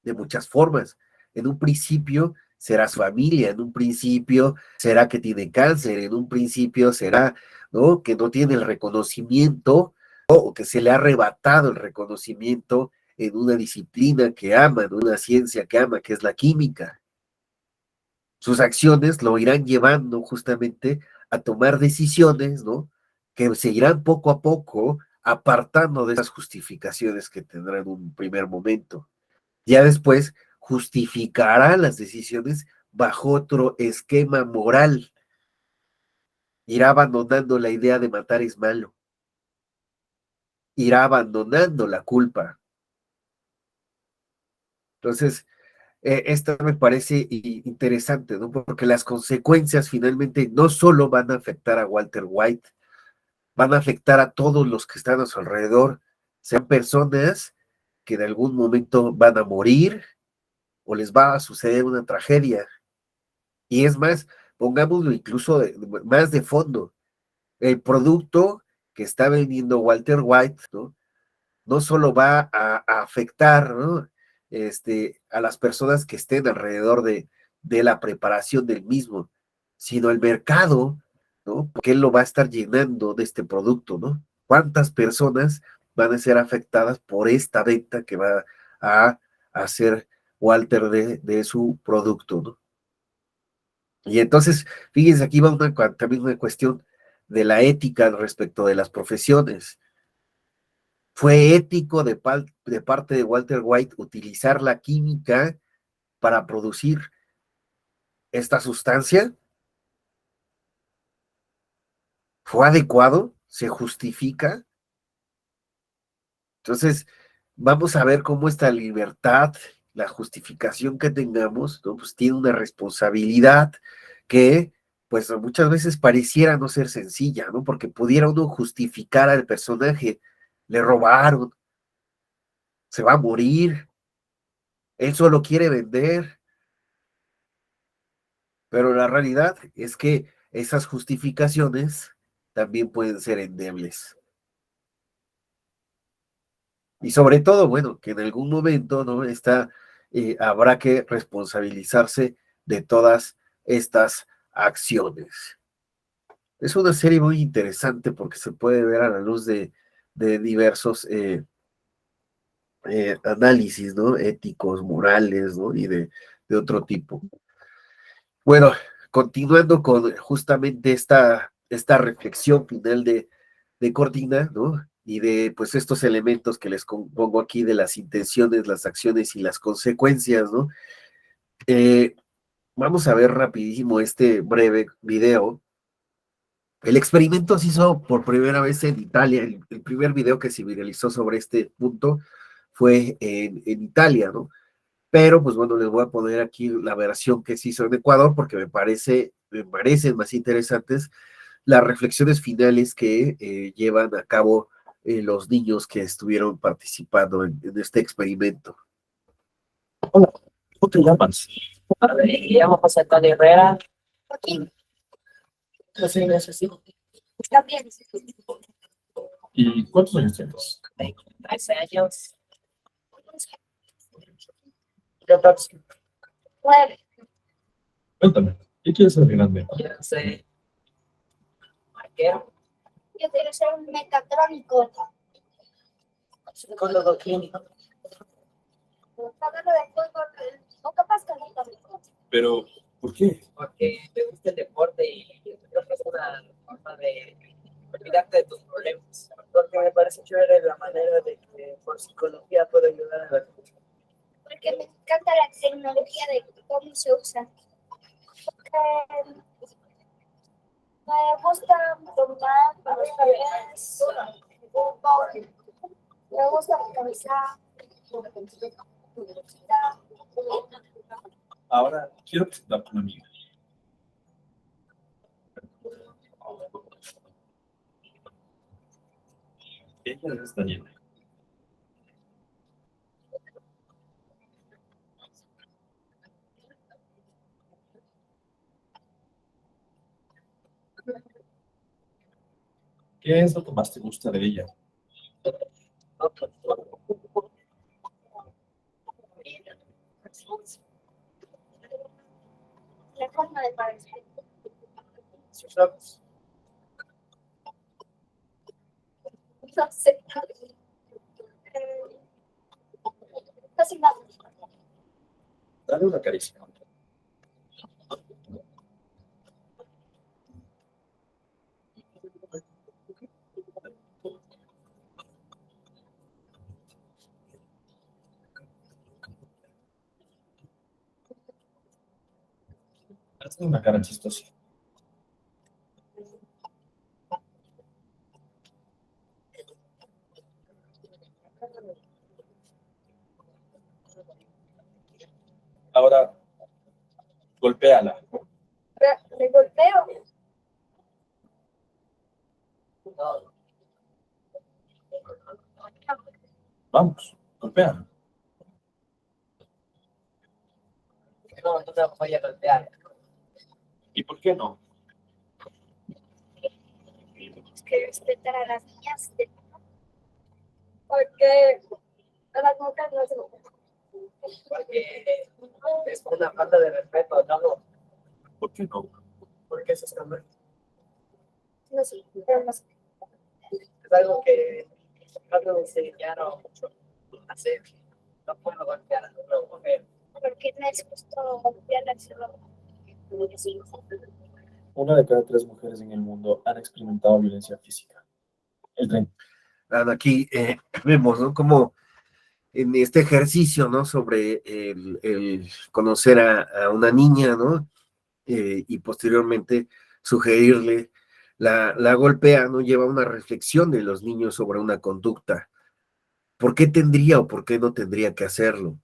de muchas formas. En un principio será su familia, en un principio será que tiene cáncer, en un principio será, ¿no? Que no tiene el reconocimiento o que se le ha arrebatado el reconocimiento en una disciplina que ama, en una ciencia que ama, que es la química. Sus acciones lo irán llevando justamente a tomar decisiones, ¿no? Que se irán poco a poco apartando de esas justificaciones que tendrán en un primer momento. Ya después justificará las decisiones bajo otro esquema moral. Irá abandonando la idea de matar es malo. Irá abandonando la culpa. Entonces, esto me parece interesante, ¿no? Porque las consecuencias finalmente no solo van a afectar a Walter White, van a afectar a todos los que están a su alrededor, sean personas que en algún momento van a morir o les va a suceder una tragedia. Y es más, pongámoslo incluso más de fondo. El producto que está vendiendo Walter White, ¿no? No solo va a afectar, ¿no? A las personas que estén alrededor de la preparación del mismo, sino el mercado, ¿no? Porque él lo va a estar llenando de este producto, ¿no? ¿Cuántas personas van a ser afectadas por esta venta que va a hacer Walter de su producto, ¿no? Y entonces, fíjense, aquí va también una cuestión de la ética respecto de las profesiones. ¿Fue ético de parte de Walter White utilizar la química para producir esta sustancia? ¿Fue adecuado? ¿Se justifica? Entonces, vamos a ver cómo esta libertad, la justificación que tengamos, ¿no? Pues tiene una responsabilidad que, pues muchas veces pareciera no ser sencilla, ¿no? Porque pudiera uno justificar al personaje, le robaron, se va a morir, él solo quiere vender, pero la realidad es que esas justificaciones también pueden ser endebles. Y sobre todo, bueno, que en algún momento, ¿no? Habrá que responsabilizarse de todas estas acciones. Es una serie muy interesante porque se puede ver a la luz de diversos análisis, ¿no? Éticos, morales, ¿no? Y de otro tipo. Bueno, continuando con justamente esta reflexión final de Cortina, ¿no? Y de pues estos elementos que les pongo aquí de las intenciones, las acciones y las consecuencias, ¿no? Eh, Vamos a ver rapidísimo este breve video. El experimento se hizo por primera vez en Italia. El primer video que se viralizó sobre este punto fue en Italia, ¿no? Pero pues bueno, les voy a poner aquí la versión que se hizo en Ecuador porque me parecen más interesantes las reflexiones finales que llevan a cabo los niños que estuvieron participando en este experimento. Hola, ¿cómo te llamas? Me llamo José Antonio Herrera. ¿Qué años así? También. ¿Y cuántos años tienes? 13 años. ¿Qué tal? 9. Cuéntame, ¿qué quieres ser de grande? Yo soy arquero. Yo quiero ser un mecatrónico. Psicólogo clínico. Hablando de fútbol, o capaz que no. Pero, ¿por qué? Porque me gusta el deporte y yo creo que es una forma de olvidarte de tus problemas. Porque me parece chévere la manera de que por psicología puedo ayudar a la gente. Porque me encanta la tecnología de cómo se usa. Porque me gusta tomar, me gusta ver fútbol, me gusta organizar. Ahora quiero presentarte una amiga. Ella es Daniela. ¿Qué es lo que más te gusta de ella? La forma de parecer. Sus ojos. No sé. Casi nada. Dale una caricia. Hazme una cara chistosa. Ahora, golpéala. ¿Le golpeo? No, Vamos, golpéala. no te voy a golpear. ¿Y por qué no? Tenemos que respetar a las niñas. Porque a las mujeres no se golpean. Porque es una falta de respeto, ¿no? ¿Por qué no? Porque eso está mal. No sé, pero no sé. Es algo que no me enseñaron mucho a hacer. No puedo golpear a una mujer. Porque no es justo golpearla solo. Sí. Una de cada 3 mujeres en el mundo han experimentado violencia física. El 30. Aquí vemos, ¿no? Como en este ejercicio, ¿no? Sobre el conocer a una niña, ¿no? Y posteriormente sugerirle la golpea, ¿no? Lleva una reflexión de los niños sobre una conducta. ¿Por qué tendría o por qué no tendría que hacerlo?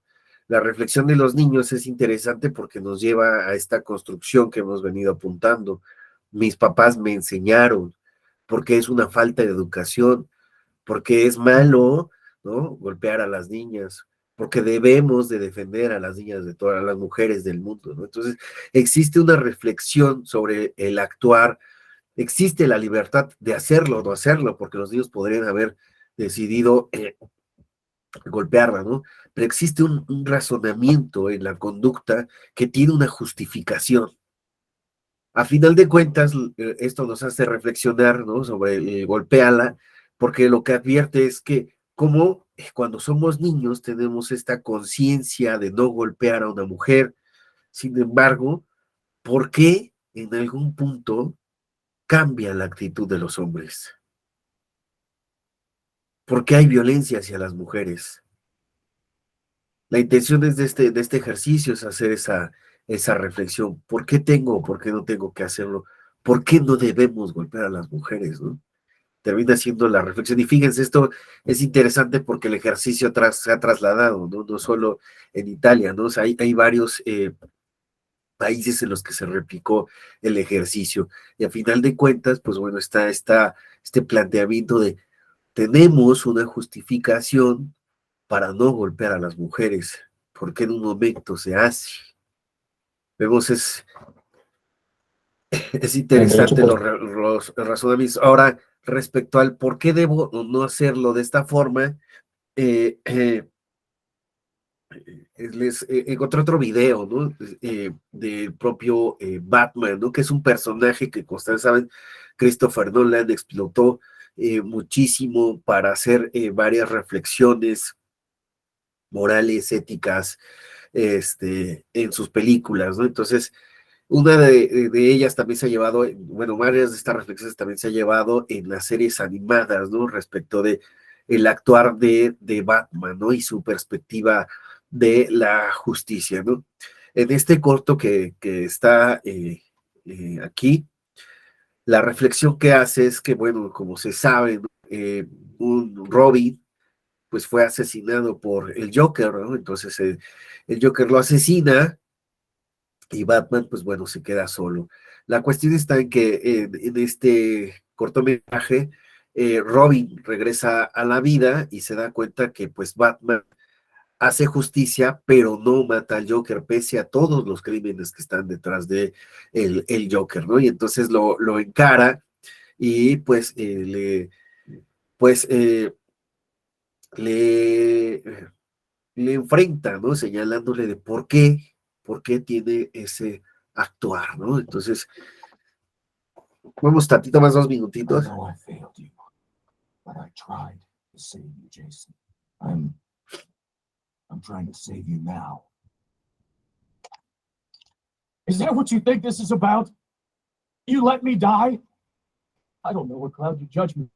La reflexión de los niños es interesante porque nos lleva a esta construcción que hemos venido apuntando. Mis papás me enseñaron, porque es una falta de educación, porque es malo, ¿no? Golpear a las niñas, porque debemos de defender a las niñas de todas las mujeres del mundo, ¿no? Entonces, existe una reflexión sobre el actuar, existe la libertad de hacerlo o no hacerlo, porque los niños podrían haber decidido golpearla, ¿no? Pero existe un razonamiento en la conducta que tiene una justificación. A final de cuentas, esto nos hace reflexionar, ¿no? Sobre golpéala, porque lo que advierte es que como cuando somos niños tenemos esta conciencia de no golpear a una mujer, sin embargo, ¿por qué en algún punto cambia la actitud de los hombres? ¿Por qué hay violencia hacia las mujeres? La intención es de este ejercicio es hacer esa reflexión. ¿Por qué tengo o por qué no tengo que hacerlo? ¿Por qué no debemos golpear a las mujeres, no? Termina siendo la reflexión. Y fíjense, esto es interesante porque el ejercicio se ha trasladado, ¿no? No solo en Italia, ¿no? O sea, hay varios países en los que se replicó el ejercicio. Y a final de cuentas, pues bueno, está este planteamiento de tenemos una justificación para no golpear a las mujeres, porque en un momento se hace. Vemos, es interesante 38%. los razonamientos. Ahora, respecto al por qué debo no hacerlo de esta forma, encontré otro video, ¿no? Del propio Batman, ¿no? Que es un personaje que, como ustedes saben, Christopher Nolan explotó muchísimo para hacer varias reflexiones morales, éticas, en sus películas, ¿no? Entonces, una de ellas también se ha llevado, bueno, varias de estas reflexiones también se ha llevado en las series animadas, ¿no? Respecto de el actuar de Batman, ¿no? Y su perspectiva de la justicia, ¿no? En este corto que está aquí, la reflexión que hace es que, bueno, como se sabe, ¿no? Un Robin pues fue asesinado por el Joker, ¿no? Entonces el Joker lo asesina y Batman, pues bueno, se queda solo. La cuestión está en que en este cortometraje, Robin regresa a la vida y se da cuenta que pues Batman hace justicia, pero no mata al Joker, pese a todos los crímenes que están detrás de el Joker, ¿no? Y entonces lo encara y pues, le, le enfrenta, ¿no? Señalándole de por qué tiene ese actuar, ¿no? Entonces, vamos tantito más 2 minutitos. I know I failed you, but I tried to save you, Jason. I'm trying to save you now. Is that what you think this is about? You let me die? I don't know what cloud you judge me.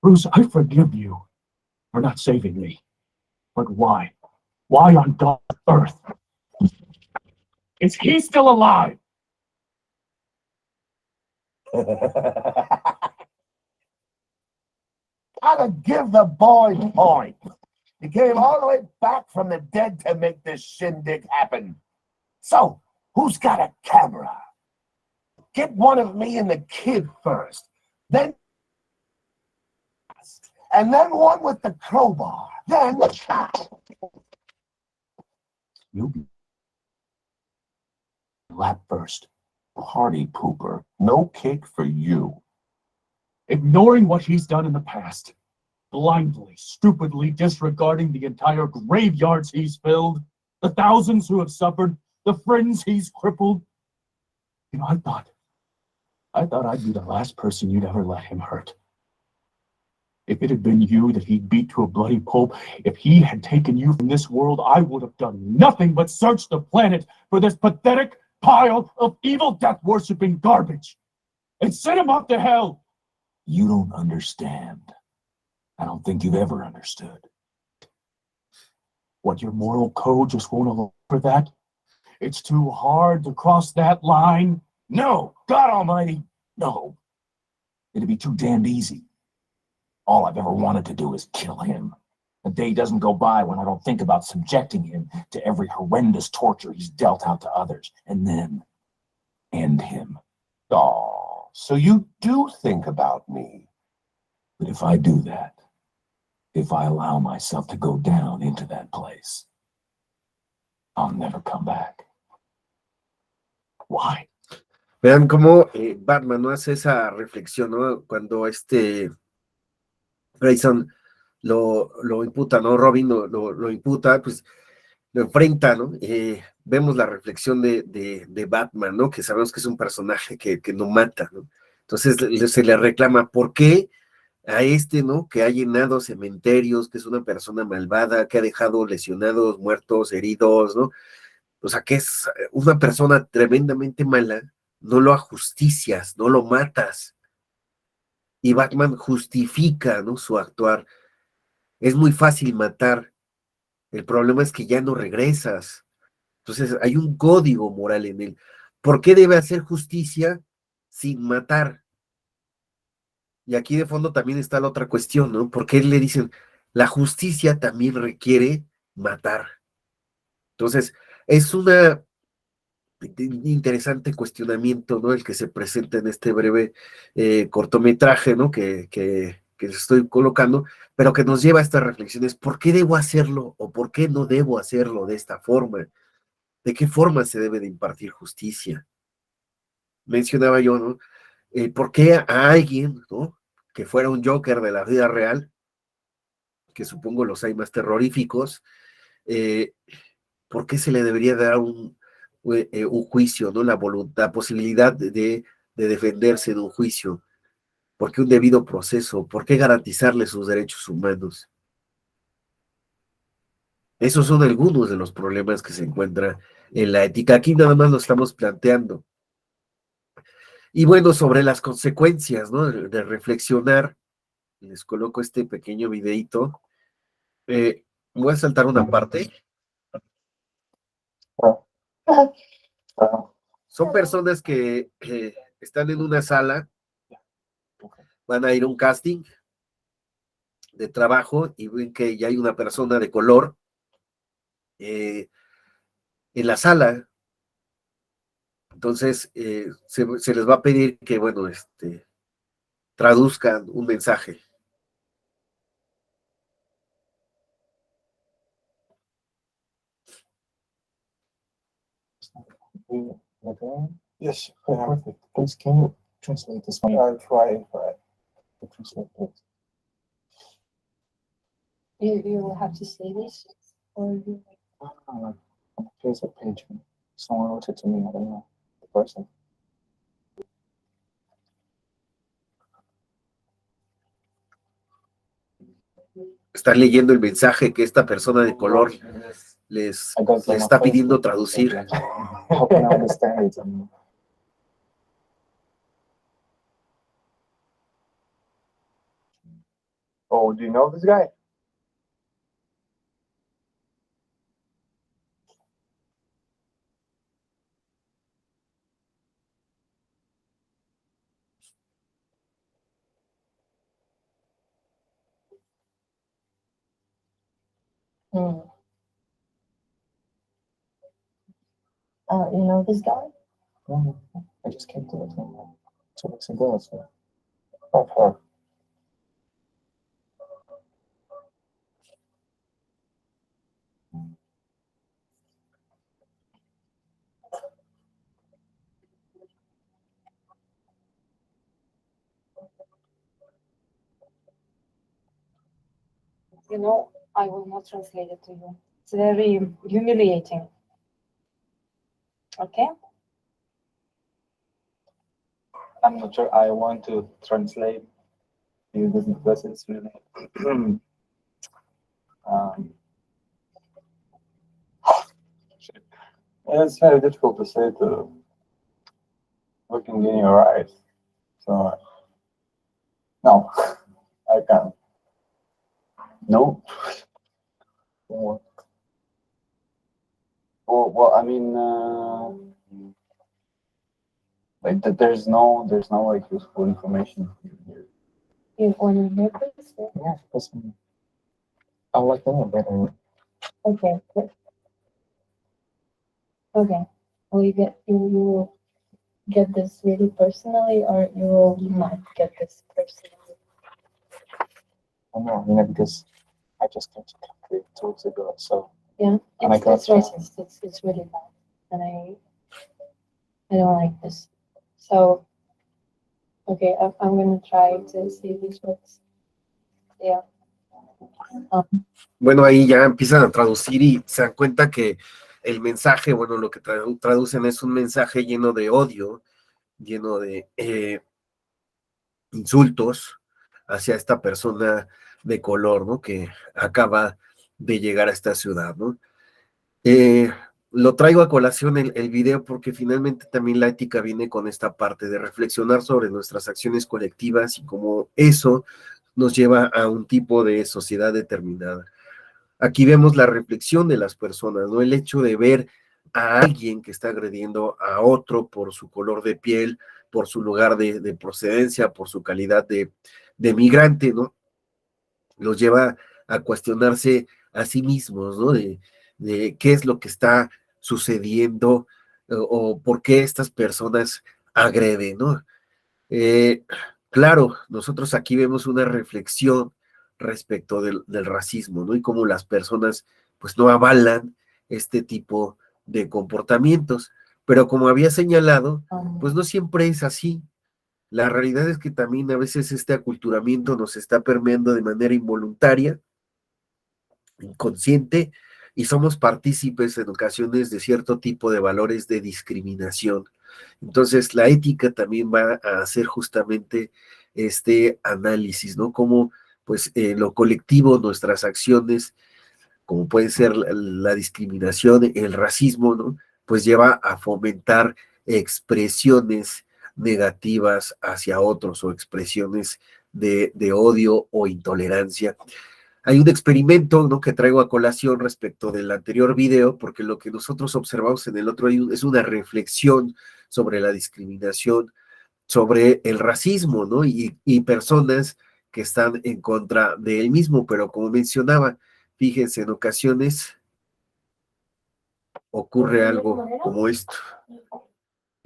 Bruce, I forgive you for not saving me. But why? Why on God's earth is he still alive? Gotta give the boy point. He came all the way back from the dead to make this shindig happen. So, who's got a camera? Get one of me and the kid first, then and then one with the crowbar. Then you lap first. Party pooper. No cake for you. Ignoring what he's done in the past. Blindly, stupidly disregarding the entire graveyards he's filled. The thousands who have suffered. The friends he's crippled. You know, I thought I'd be the last person you'd ever let him hurt. If it had been you that he beat to a bloody pulp, if he had taken you from this world, I would have done nothing but search the planet for this pathetic pile of evil death-worshipping garbage and send him off to hell. You don't understand. I don't think you've ever understood. What, your moral code just won't allow for that? It's too hard to cross that line? No, God Almighty, no. It'd be too damned easy. All I've ever wanted to do is kill him. A day doesn't go by when I don't think about subjecting him to every horrendous torture he's dealt out to others, and then end him. Oh, so you do think about me. But if I do that, if I allow myself to go down into that place, I'll never come back. Why? Vean cómo Batman no hace esa reflexión, ¿no? Cuando Grayson lo imputa, ¿no? Robin lo imputa, pues lo enfrenta, ¿no? Vemos la reflexión de Batman, ¿no? Que sabemos que es un personaje que no mata, ¿no? Entonces se le reclama, ¿por qué a ¿no? Que ha llenado cementerios, que es una persona malvada, que ha dejado lesionados, muertos, heridos, ¿no? O sea, que es una persona tremendamente mala, no lo ajusticias, no lo matas. Y Batman justifica, ¿no? Su actuar. Es muy fácil matar. El problema es que ya no regresas. Entonces hay un código moral en él. ¿Por qué debe hacer justicia sin matar? Y aquí de fondo también está la otra cuestión, ¿no? Porque le dicen, la justicia también requiere matar. Entonces, es una interesante cuestionamiento, ¿no? El que se presenta en este breve cortometraje, ¿no? Que estoy colocando, pero que nos lleva a estas reflexiones. ¿Por qué debo hacerlo o por qué no debo hacerlo de esta forma? ¿De qué forma se debe de impartir justicia? Mencionaba yo, ¿no? ¿Por qué a alguien, ¿no? Que fuera un Joker de la vida real, que supongo los hay más terroríficos, ¿por qué se le debería dar un juicio, ¿no? La posibilidad de defenderse de un juicio. ¿Por qué un debido proceso? ¿Por qué garantizarle sus derechos humanos? Esos son algunos de los problemas que se encuentran en la ética. Aquí nada más lo estamos planteando. Y bueno, sobre las consecuencias, ¿no? De reflexionar, les coloco este pequeño videito. Voy a saltar una parte. Son personas que están en una sala, van a ir a un casting de trabajo y ven que ya hay una persona de color en la sala. Entonces se les va a pedir que, bueno, traduzcan un mensaje. Yes, perfect. Please, can you translate this one? I'll try. Translate this. You will have to say this, or you On a Facebook page. Someone wrote it to me. I don't know the person. Están leyendo el mensaje que esta persona de color les está pidiendo traducir. How can I understand it? Oh, do you know this guy? You know this guy? No, I just came to the thing like 2 weeks ago, so. Oh, her. You know, I will not translate it to you. It's very humiliating. Okay? I'm not sure I want to translate this because it's really shit. It's very difficult to say to looking in your eyes. So no, I can't. No. Well, I mean, like there's no like useful information here. You want to hear this? Yeah, because I like them better. Okay. Good. Okay. Will you get this really personally, or you will not get this personally? I know, you know, because I just came to the country 2 weeks ago, so Yeah, And I it's got, racist. It's really bad, and I don't like this. So, okay, I'm gonna try to see this works. Yeah. Bueno, ahí ya empiezan a traducir y se dan cuenta que el mensaje, bueno, lo que traducen es un mensaje lleno de odio, lleno de insultos hacia esta persona de color, ¿no? Que acaba de llegar a esta ciudad, ¿no? Lo traigo a colación el video porque finalmente también la ética viene con esta parte de reflexionar sobre nuestras acciones colectivas y cómo eso nos lleva a un tipo de sociedad determinada. Aquí vemos la reflexión de las personas, ¿no? El hecho de ver a alguien que está agrediendo a otro por su color de piel, por su lugar de procedencia, por su calidad de migrante, ¿no? Los lleva a cuestionarse a sí mismos, ¿no? De qué es lo que está sucediendo o por qué estas personas agreden, ¿no? Claro, nosotros aquí vemos una reflexión respecto del racismo, ¿no? Y cómo las personas, pues, no avalan este tipo de comportamientos. Pero como había señalado, pues no siempre es así. La realidad es que también a veces este aculturamiento nos está permeando de manera involuntaria, inconsciente, y somos partícipes en ocasiones de cierto tipo de valores de discriminación. Entonces, la ética también va a hacer justamente este análisis, ¿no? Cómo, pues, lo colectivo, nuestras acciones, como puede ser la discriminación, el racismo, ¿no? Pues lleva a fomentar expresiones negativas hacia otros o expresiones de odio o intolerancia. Hay un experimento, ¿no?, que traigo a colación respecto del anterior video, porque lo que nosotros observamos en el otro es una reflexión sobre la discriminación, sobre el racismo, ¿no? Y personas que están en contra de él mismo, pero como mencionaba, fíjense, en ocasiones ocurre algo como esto.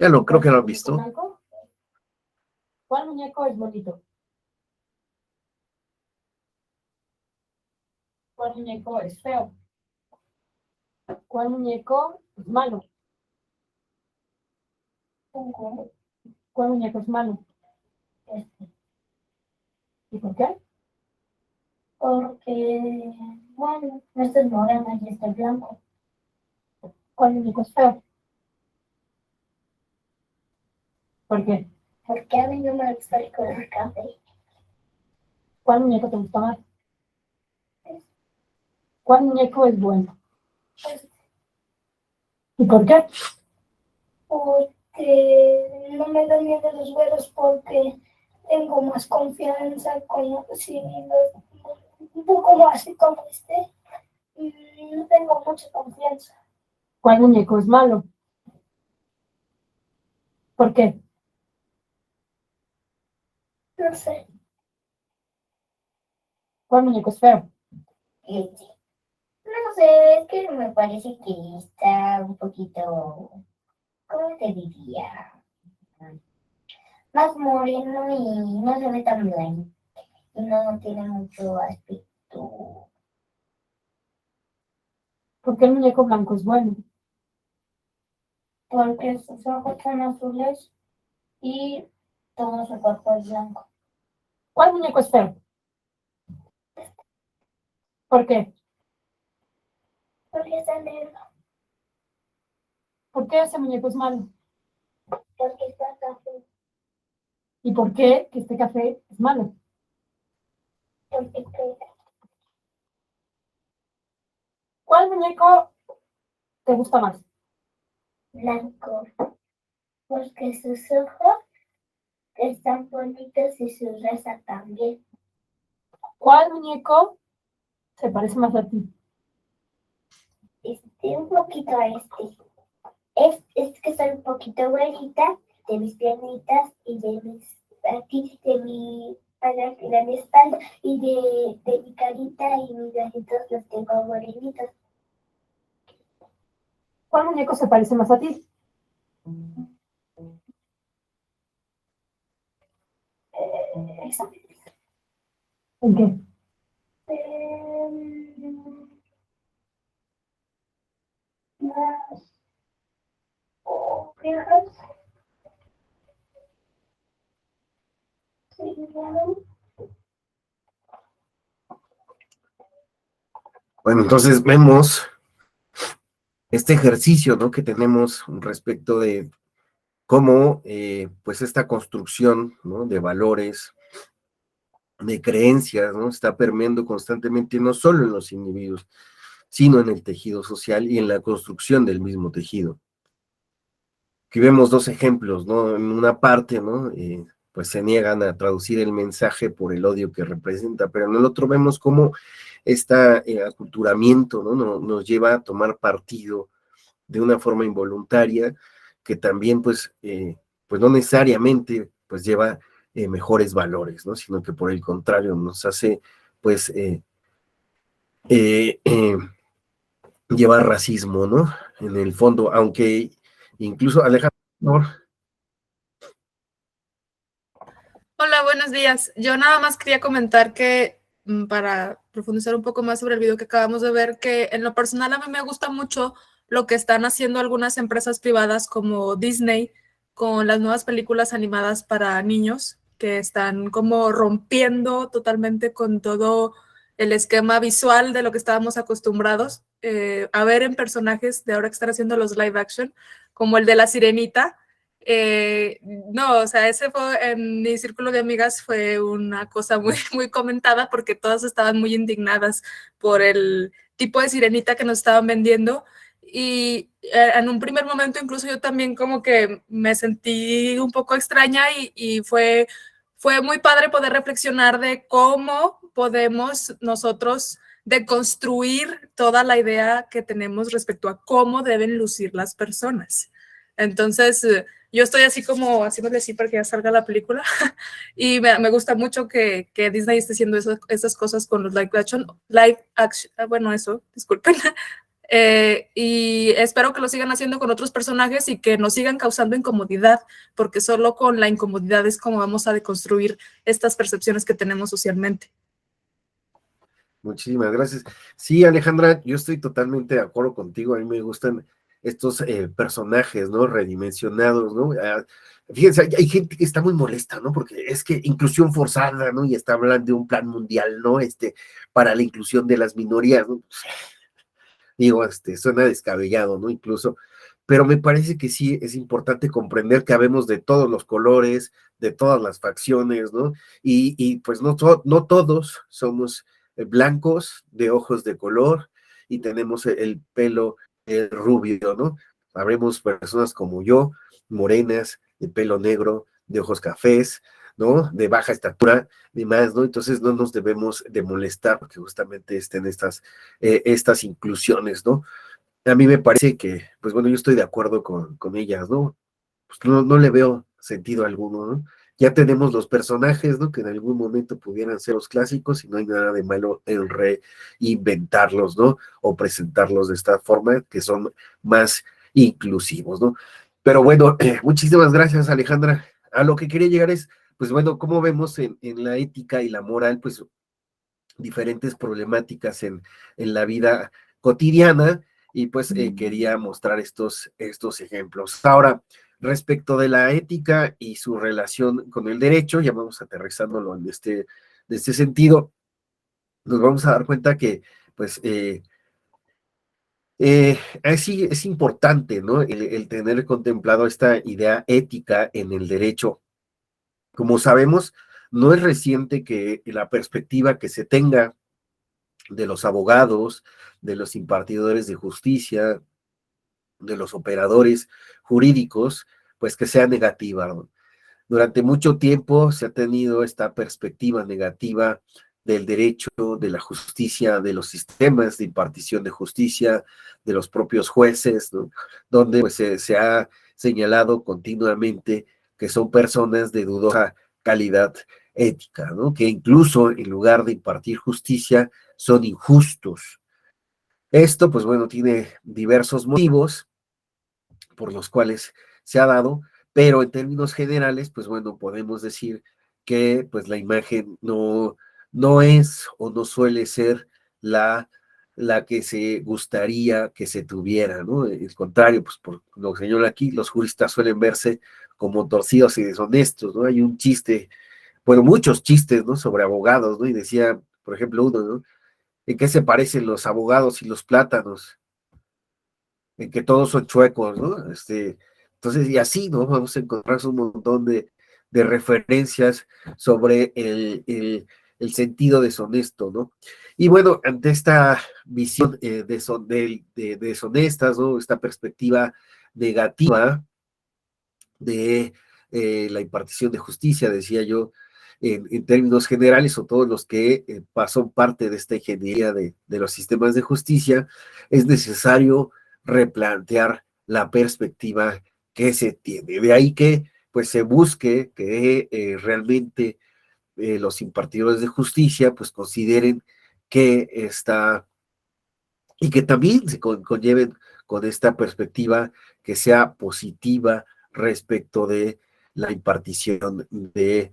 Ya no, creo que lo han visto. ¿Cuál muñeco es bonito? ¿Cuál muñeco es feo? ¿Cuál muñeco es malo? ¿Cuál muñeco es malo? Este. ¿Y por qué? Porque, bueno, este es moreno y este es blanco. ¿Cuál muñeco es feo? ¿Por qué? Porque a mí no me gusta el color café. ¿Cuál muñeco te gusta más? ¿Cuál muñeco es bueno? ¿Y por qué? Porque no me dan miedo los huevos porque tengo más confianza con si un poco más así como este. No tengo mucha confianza. ¿Cuál muñeco es malo? ¿Por qué? No sé. ¿Cuál muñeco es feo? Este. No sé, es que me parece que está un poquito, ¿cómo te diría? Más moreno y no se ve tan blanco. Y no tiene mucho aspecto. ¿Por qué el muñeco blanco es bueno? Porque sus ojos son azules y todo su cuerpo es blanco. ¿Cuál muñeco es feo? ¿Por qué? Porque está negro, ¿Por qué ese muñeco es malo? porque está café, ¿Y por qué que este café es malo? porque pega. ¿Cuál muñeco te gusta más? Blanco, porque sus ojos están bonitos y su raza también. ¿Cuál muñeco se parece más a ti? Un poquito a este. Es que soy un poquito güerita de mis piernitas y de mis aquí, de mi espalda y de mi carita y mis bracitos los tengo morenitos. ¿Cuál muñeco se parece más a ti? Eso. ¿En qué? Las orejas. Sí, claro. Bueno, entonces vemos este ejercicio, ¿no? Que tenemos respecto de cómo, pues, esta construcción, ¿no? De valores, de creencias, ¿no? Está permeando constantemente, no solo en los individuos, sino en el tejido social y en la construcción del mismo tejido. Aquí vemos dos ejemplos, ¿no? En una parte, ¿no? Pues se niegan a traducir el mensaje por el odio que representa, pero en el otro vemos cómo este aculturamiento, ¿no? Nos lleva a tomar partido de una forma involuntaria, que también, pues no necesariamente, pues lleva mejores valores, ¿no? Sino que por el contrario nos hace, pues, llevar racismo, ¿no? En el fondo, aunque incluso Alejandro, Hola, buenos días. Yo nada más quería comentar que para profundizar un poco más sobre el video que acabamos de ver, que en lo personal a mí me gusta mucho lo que están haciendo algunas empresas privadas como Disney con las nuevas películas animadas para niños, que están como rompiendo totalmente con todo el esquema visual de lo que estábamos acostumbrados a ver en personajes de ahora que están haciendo los live action, como el de La Sirenita. No, o sea, ese fue en mi círculo de amigas fue una cosa muy, muy comentada porque todas estaban muy indignadas por el tipo de sirenita que nos estaban vendiendo y en un primer momento incluso yo también como que me sentí un poco extraña y fue muy padre poder reflexionar de cómo podemos nosotros deconstruir toda la idea que tenemos respecto a cómo deben lucir las personas. Entonces, yo estoy así como haciéndole así para que ya salga la película y me gusta mucho que Disney esté haciendo esas cosas con los live action, bueno, eso, disculpen. Y espero que lo sigan haciendo con otros personajes y que nos sigan causando incomodidad, porque solo con la incomodidad es como vamos a deconstruir estas percepciones que tenemos socialmente. muchísimas gracias. Sí, Alejandra, yo estoy totalmente de acuerdo contigo. A mí me gustan estos personajes, ¿no? Redimensionados, ¿no? Fíjense, hay gente que está muy molesta, ¿no? Porque es que inclusión forzada, ¿no? Y está hablando de un plan mundial, ¿no? Para la inclusión de las minorías, ¿no? Digo, suena descabellado, ¿no? Incluso, pero me parece que sí es importante comprender que habemos de todos los colores, de todas las facciones, ¿no? Y pues no todos somos blancos, de ojos de color, y tenemos el pelo rubio, ¿no? Habremos personas como yo, morenas, de pelo negro, de ojos cafés, ¿no? De baja estatura, ni más, ¿no? Entonces no nos debemos de molestar porque justamente estén estas inclusiones, ¿no? A mí me parece que, pues bueno, yo estoy de acuerdo con ellas, ¿no? Pues no le veo sentido alguno, ¿no? Ya tenemos los personajes, ¿no? Que en algún momento pudieran ser los clásicos y no hay nada de malo en reinventarlos, ¿no? O presentarlos de esta forma que son más inclusivos, ¿no? Pero bueno, muchísimas gracias, Alejandra. A lo que quería llegar es, pues bueno, cómo vemos en la ética y la moral, pues diferentes problemáticas en la vida cotidiana y pues quería mostrar estos ejemplos. Ahora, respecto de la ética y su relación con el derecho, ya vamos aterrizándolo en de este sentido, nos vamos a dar cuenta que pues es importante, ¿no? El tener contemplado esta idea ética en el derecho. Como sabemos, no es reciente que la perspectiva que se tenga de los abogados, de los impartidores de justicia, de los operadores jurídicos, pues que sea negativa, ¿no? Durante mucho tiempo se ha tenido esta perspectiva negativa del derecho, de la justicia, de los sistemas de impartición de justicia, de los propios jueces, ¿no? Donde pues, se ha señalado continuamente que son personas de dudosa calidad ética, ¿no? Que incluso en lugar de impartir justicia son injustos. Esto, pues bueno, tiene diversos motivos por los cuales se ha dado, pero en términos generales, pues bueno, podemos decir que pues la imagen no es o no suele ser la que se gustaría que se tuviera, ¿no? El contrario, pues por lo que señala aquí, los juristas suelen verse como torcidos y deshonestos, ¿no? Hay un chiste, bueno, muchos chistes, ¿no? Sobre abogados, ¿no? Y decía, por ejemplo, uno, ¿no? ¿En qué se parecen los abogados y los plátanos? En que todos son chuecos, ¿no? Entonces, y así, ¿no? Vamos a encontrar un montón de referencias sobre el sentido deshonesto, ¿no? Y bueno, ante esta visión deshonestas, ¿no? Esta perspectiva negativa de la impartición de justicia, decía yo, en términos generales, o todos los que son parte de esta ingeniería de los sistemas de justicia, es necesario replantear la perspectiva que se tiene. De ahí que pues se busque que realmente los impartidores de justicia pues consideren que está y que también se conlleven con esta perspectiva que sea positiva respecto de la impartición del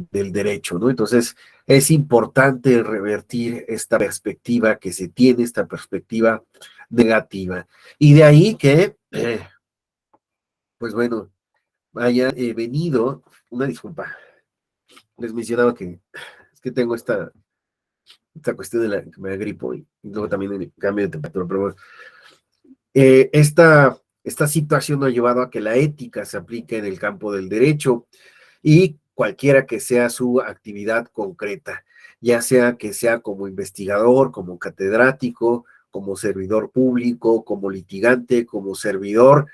derecho, ¿no? Entonces, es importante revertir esta perspectiva que se tiene, esta perspectiva negativa. Y de ahí que, pues bueno, haya venido, una disculpa, les mencionaba que es que tengo esta cuestión de la que me agripo y luego también el cambio de temperatura, pero bueno, esta situación ha llevado a que la ética se aplique en el campo del derecho y cualquiera que sea su actividad concreta, ya sea que sea como investigador, como catedrático, como servidor público, como litigante, como servidor,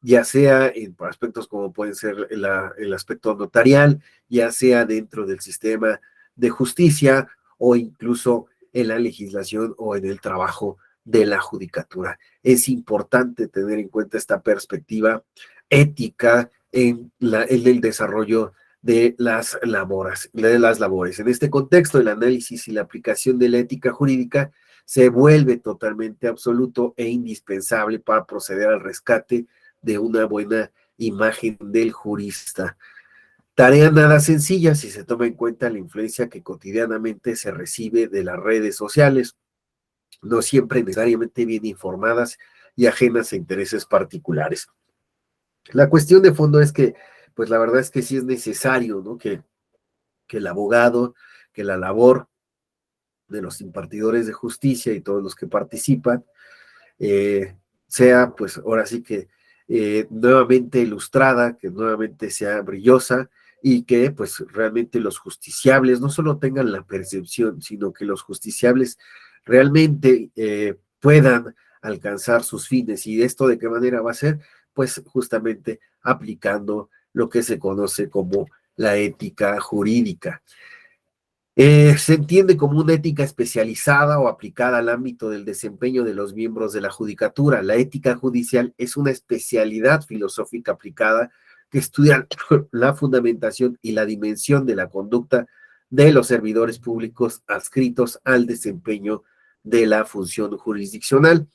ya sea en aspectos como pueden ser el aspecto notarial, ya sea dentro del sistema de justicia o incluso en la legislación o en el trabajo de la judicatura. Es importante tener en cuenta esta perspectiva ética en el desarrollo de las labores. En este contexto, el análisis y la aplicación de la ética jurídica se vuelve totalmente absoluto e indispensable para proceder al rescate de una buena imagen del jurista. Tarea nada sencilla si se toma en cuenta la influencia que cotidianamente se recibe de las redes sociales, no siempre necesariamente bien informadas y ajenas a intereses particulares. La cuestión de fondo es que, pues la verdad es que sí es necesario, ¿no? Que el abogado, que la labor de los impartidores de justicia y todos los que participan sea, pues ahora sí que nuevamente ilustrada, que nuevamente sea brillosa y que pues realmente los justiciables no solo tengan la percepción, sino que los justiciables realmente puedan alcanzar sus fines. ¿Y esto de qué manera va a ser? Pues justamente aplicando lo que se conoce como la ética jurídica. Se entiende como una ética especializada o aplicada al ámbito del desempeño de los miembros de la judicatura. La ética judicial es una especialidad filosófica aplicada que estudia la fundamentación y la dimensión de la conducta de los servidores públicos adscritos al desempeño de la función jurisdiccional.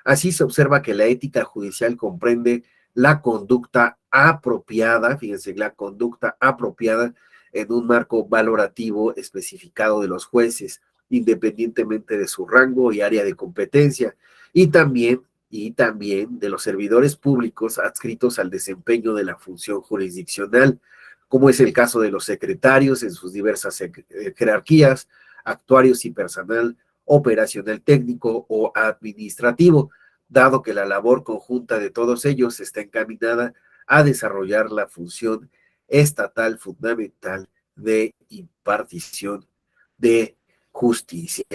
Así se observa que la ética judicial comprende la conducta apropiada, fíjense, la conducta apropiada en un marco valorativo especificado de los jueces, independientemente de su rango y área de competencia, y también de los servidores públicos adscritos al desempeño de la función jurisdiccional, como es el caso de los secretarios en sus diversas jerarquías, actuarios y personal operacional técnico o administrativo, dado que la labor conjunta de todos ellos está encaminada a desarrollar la función estatal fundamental de impartición de justicia.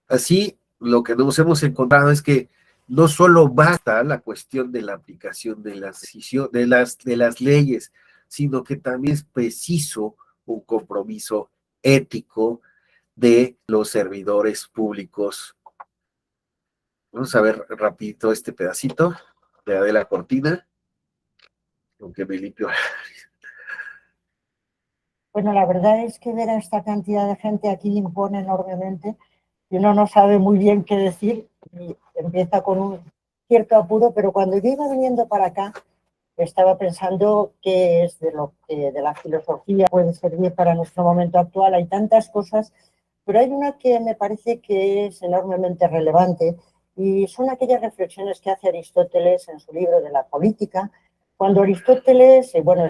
Así, lo que nos hemos encontrado es que no solo basta la cuestión de la aplicación de las leyes, sino que también es preciso un compromiso ético de los servidores públicos. Vamos a ver rapidito este pedacito de la cortina, aunque me limpio. Bueno, la verdad es que ver a esta cantidad de gente aquí impone enormemente y uno no sabe muy bien qué decir y empieza con un cierto apuro, pero cuando yo iba viniendo para acá estaba pensando qué es de lo que de la filosofía puede servir para nuestro momento actual. Hay tantas cosas, pero hay una que me parece que es enormemente relevante y son aquellas reflexiones que hace Aristóteles en su libro de la política. Cuando Aristóteles, bueno,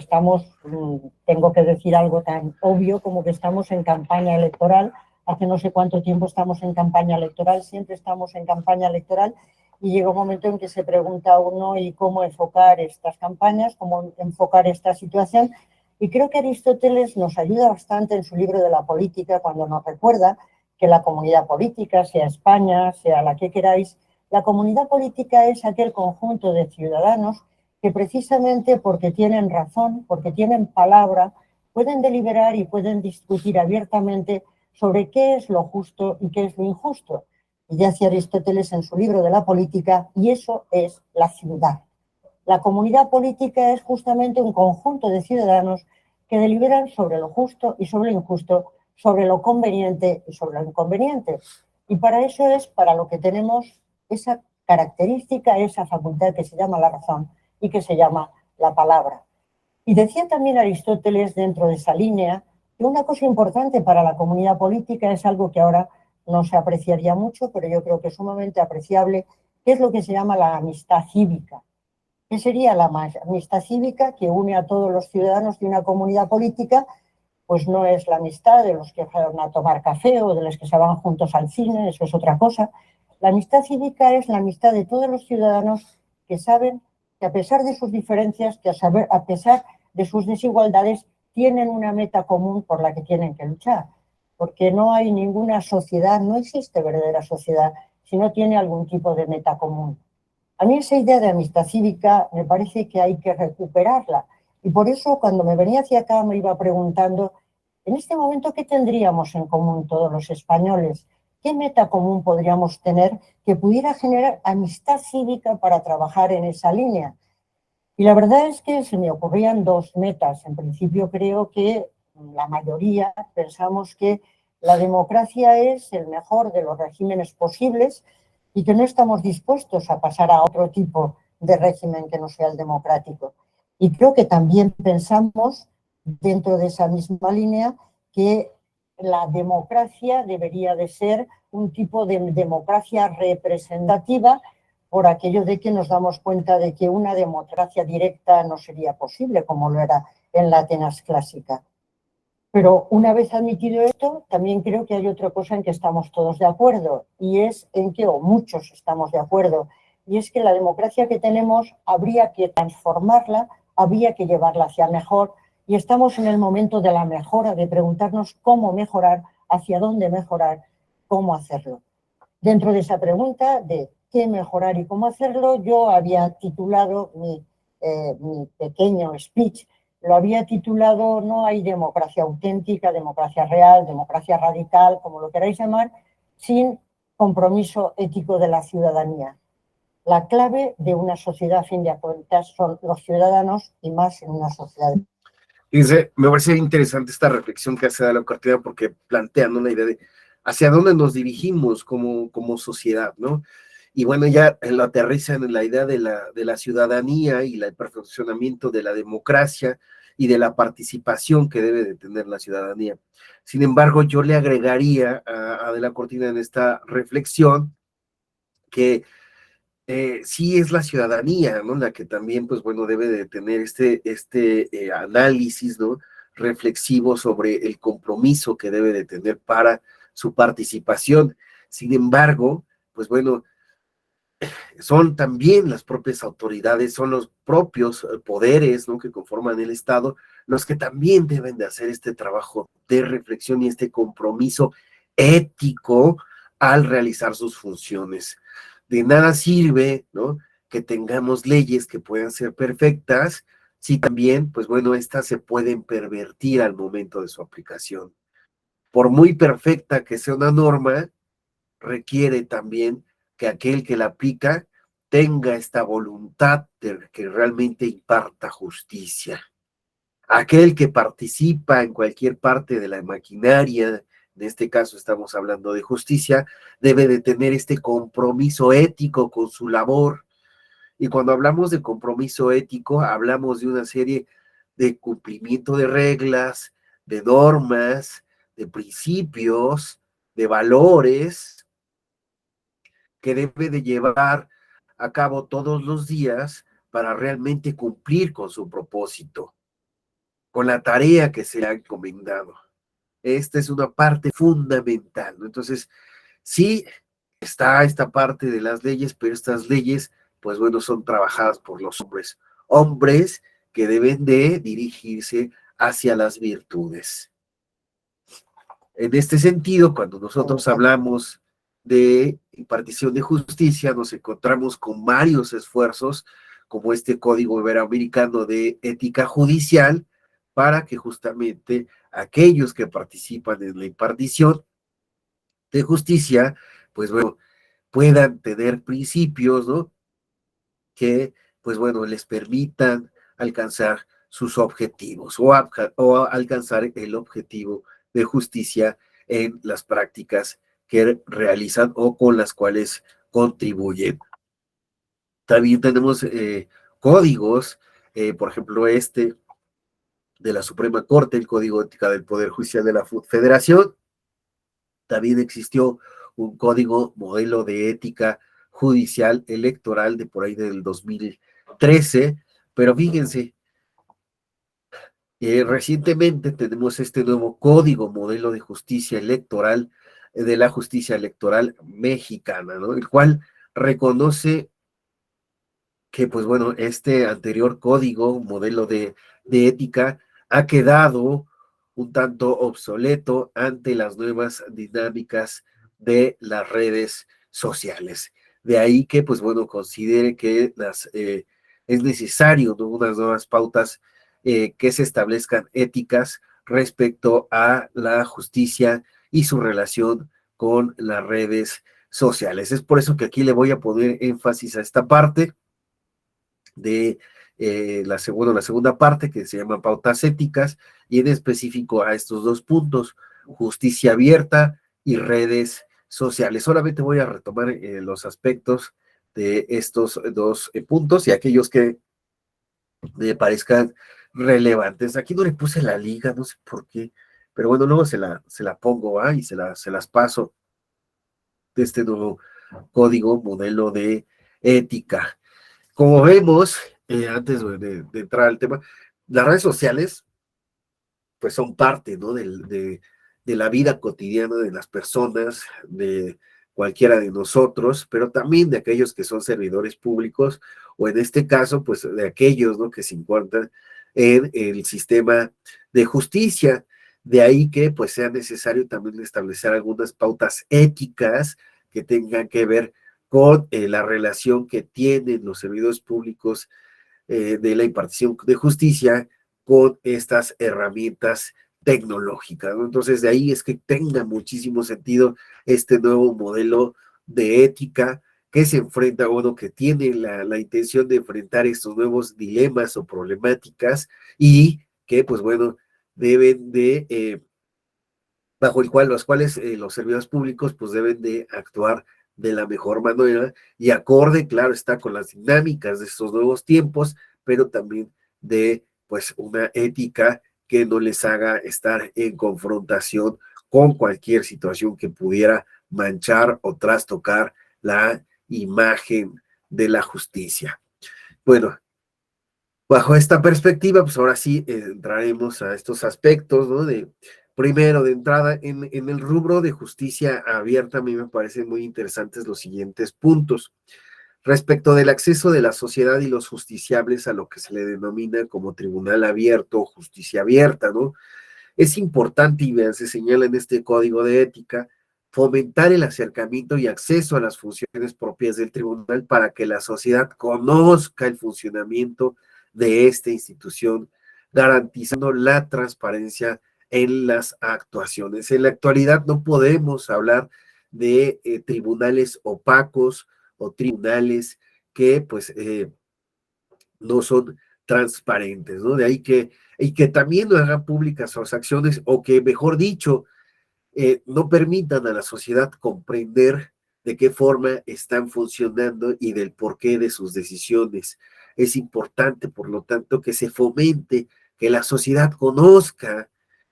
tengo que decir algo tan obvio como que estamos en campaña electoral, hace no sé cuánto tiempo estamos en campaña electoral, siempre estamos en campaña electoral y llega un momento en que se pregunta a uno y cómo enfocar estas campañas, cómo enfocar esta situación. Y creo que Aristóteles nos ayuda bastante en su libro de la política cuando nos recuerda que la comunidad política, sea España, sea la que queráis, la comunidad política es aquel conjunto de ciudadanos que precisamente porque tienen razón, porque tienen palabra, pueden deliberar y pueden discutir abiertamente sobre qué es lo justo y qué es lo injusto. Y ya hacía Aristóteles en su libro de la política, y eso es la ciudad. La comunidad política es justamente un conjunto de ciudadanos que deliberan sobre lo justo y sobre lo injusto, sobre lo conveniente y sobre lo inconveniente. Y para eso es para lo que tenemos esa característica, esa facultad que se llama la razón y que se llama la palabra. Y decía también Aristóteles dentro de esa línea que una cosa importante para la comunidad política es algo que ahora no se apreciaría mucho, pero yo creo que es sumamente apreciable, que es lo que se llama la amistad cívica. ¿Qué sería la amistad cívica que une a todos los ciudadanos de una comunidad política? Pues no es la amistad de los que van a tomar café o de los que se van juntos al cine, eso es otra cosa. La amistad cívica es la amistad de todos los ciudadanos que saben que a pesar de sus diferencias, que a pesar de sus desigualdades, tienen una meta común por la que tienen que luchar. Porque no hay ninguna sociedad, no existe verdadera sociedad si no tiene algún tipo de meta común. A mí esa idea de amistad cívica me parece que hay que recuperarla. Y por eso cuando me venía hacia acá me iba preguntando, en este momento, ¿qué tendríamos en común todos los españoles? ¿Qué meta común podríamos tener que pudiera generar amistad cívica para trabajar en esa línea? Y la verdad es que se me ocurrían dos metas. En principio creo que la mayoría pensamos que la democracia es el mejor de los regímenes posibles y que no estamos dispuestos a pasar a otro tipo de régimen que no sea el democrático. Y creo que también pensamos, dentro de esa misma línea, que la democracia debería de ser un tipo de democracia representativa por aquello de que nos damos cuenta de que una democracia directa no sería posible, como lo era en la Atenas clásica. Pero una vez admitido esto, también creo que hay otra cosa en que estamos todos de acuerdo, y es en que, o muchos estamos de acuerdo, y es que la democracia que tenemos habría que transformarla, habría que llevarla hacia mejor, y estamos en el momento de la mejora, de preguntarnos cómo mejorar, hacia dónde mejorar, cómo hacerlo. Dentro de esa pregunta de qué mejorar y cómo hacerlo, yo había titulado mi pequeño speech, lo había titulado No hay democracia auténtica, democracia real, democracia radical, como lo queráis llamar, sin compromiso ético de la ciudadanía. La clave de una sociedad, a fin de cuentas, son los ciudadanos y más en una sociedad. Fíjense, me parece interesante esta reflexión que hace Dalo Cartera porque plantean una idea de hacia dónde nos dirigimos como sociedad, ¿no? Y bueno, ya lo aterrizan en la idea de la ciudadanía y el perfeccionamiento de la democracia y de la participación que debe de tener la ciudadanía. Sin embargo, yo le agregaría a De la Cortina en esta reflexión que sí es la ciudadanía, ¿no? La que también, pues bueno, debe de tener este análisis, ¿no? Reflexivo sobre el compromiso que debe de tener para su participación. Sin embargo, pues bueno, son también las propias autoridades, son los propios poderes, ¿no? Que conforman el Estado, los que también deben de hacer este trabajo de reflexión y este compromiso ético al realizar sus funciones. De nada sirve, ¿no? Que tengamos leyes que puedan ser perfectas, si también, pues bueno, estas se pueden pervertir al momento de su aplicación. Por muy perfecta que sea una norma, requiere también que aquel que la aplica tenga esta voluntad de que realmente imparta justicia. Aquel que participa en cualquier parte de la maquinaria, en este caso estamos hablando de justicia, debe de tener este compromiso ético con su labor. Y cuando hablamos de compromiso ético, hablamos de una serie de cumplimiento de reglas, de normas, de principios, de valores que debe de llevar a cabo todos los días para realmente cumplir con su propósito, con la tarea que se le ha encomendado. Esta es una parte fundamental, ¿no? Entonces, sí está esta parte de las leyes, pero estas leyes, pues bueno, son trabajadas por los hombres, hombres que deben de dirigirse hacia las virtudes. En este sentido, cuando nosotros hablamos de impartición de justicia, nos encontramos con varios esfuerzos, como este Código Iberoamericano de Ética Judicial, para que justamente aquellos que participan en la impartición de justicia, pues bueno, puedan tener principios, ¿no? Que, pues bueno, les permitan alcanzar sus objetivos o alcanzar el objetivo de justicia en las prácticas que realizan o con las cuales contribuyen. También tenemos códigos, por ejemplo, este de la Suprema Corte, el Código de Ética del Poder Judicial de la Federación. También existió un código modelo de ética judicial electoral de por ahí del 2013, pero fíjense, recientemente tenemos este nuevo código modelo de justicia electoral de la justicia electoral mexicana, ¿no? El cual reconoce que, pues bueno, este anterior código modelo de ética ha quedado un tanto obsoleto ante las nuevas dinámicas de las redes sociales. De ahí que, pues bueno, considere que es necesario, ¿no? Unas nuevas pautas que se establezcan éticas respecto a la justicia y su relación con las redes sociales. Es por eso que aquí le voy a poner énfasis a esta parte de la segunda parte que se llama pautas éticas y en específico a estos dos puntos, justicia abierta y redes sociales. Solamente voy a retomar los aspectos de estos dos puntos y aquellos que me parezcan relevantes. Aquí no le puse la liga, no sé por qué, pero bueno, luego se la pongo y se las paso de este nuevo código modelo de ética. Como vemos, antes de entrar al tema, las redes sociales pues son parte, ¿no? de la vida cotidiana de las personas, de cualquiera de nosotros, pero también de aquellos que son servidores públicos, o en este caso, pues de aquellos, ¿no? Que se encuentran en el sistema de justicia. De ahí que pues sea necesario también establecer algunas pautas éticas que tengan que ver con la relación que tienen los servidores públicos de la impartición de justicia con estas herramientas tecnológicas, ¿no? Entonces, de ahí es que tenga muchísimo sentido este nuevo modelo de ética que se enfrenta, bueno, que tiene la intención de enfrentar estos nuevos dilemas o problemáticas y que, pues bueno, deben de, bajo los cuales los servidores públicos pues deben de actuar de la mejor manera y acorde, claro, está con las dinámicas de estos nuevos tiempos, pero también de pues una ética que no les haga estar en confrontación con cualquier situación que pudiera manchar o trastocar la imagen de la justicia. Bueno, bajo esta perspectiva, pues ahora sí entraremos a estos aspectos, ¿no? Primero, de entrada, en el rubro de justicia abierta, a mí me parecen muy interesantes los siguientes puntos. Respecto del acceso de la sociedad y los justiciables a lo que se le denomina como tribunal abierto o justicia abierta, ¿no? Es importante, y se señala en este código de ética, fomentar el acercamiento y acceso a las funciones propias del tribunal para que la sociedad conozca el funcionamiento de esta institución, garantizando la transparencia en las actuaciones. En la actualidad no podemos hablar de tribunales opacos o tribunales que pues no son transparentes, ¿no? De ahí que también no hagan públicas sus acciones o que, mejor dicho, no permitan a la sociedad comprender de qué forma están funcionando y del porqué de sus decisiones. Es importante, por lo tanto, que se fomente, que la sociedad conozca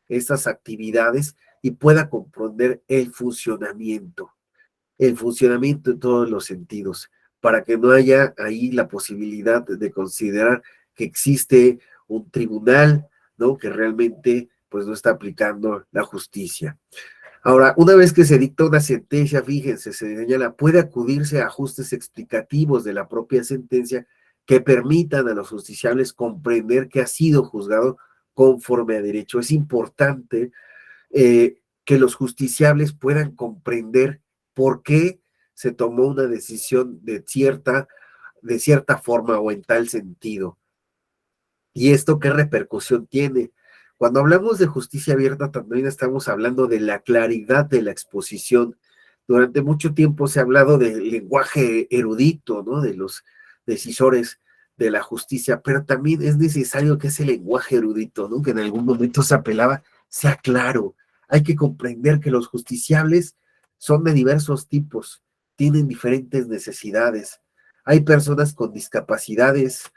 estas actividades y pueda comprender el funcionamiento en todos los sentidos, para que no haya ahí la posibilidad de considerar que existe un tribunal, ¿no? Que realmente pues no está aplicando la justicia. Ahora, una vez que se dicta una sentencia, fíjense, se señala, puede acudirse a ajustes explicativos de la propia sentencia que permitan a los justiciables comprender que ha sido juzgado conforme a derecho. Es importante que los justiciables puedan comprender por qué se tomó una decisión de cierta forma o en tal sentido. ¿Y esto qué repercusión tiene? Cuando hablamos de justicia abierta, también estamos hablando de la claridad de la exposición. Durante mucho tiempo se ha hablado del lenguaje erudito, ¿no? De los decisores de la justicia, pero también es necesario que ese lenguaje erudito, ¿no? Que en algún momento se apelaba, sea claro. Hay que comprender que los justiciables son de diversos tipos, tienen diferentes necesidades. Hay personas con discapacidades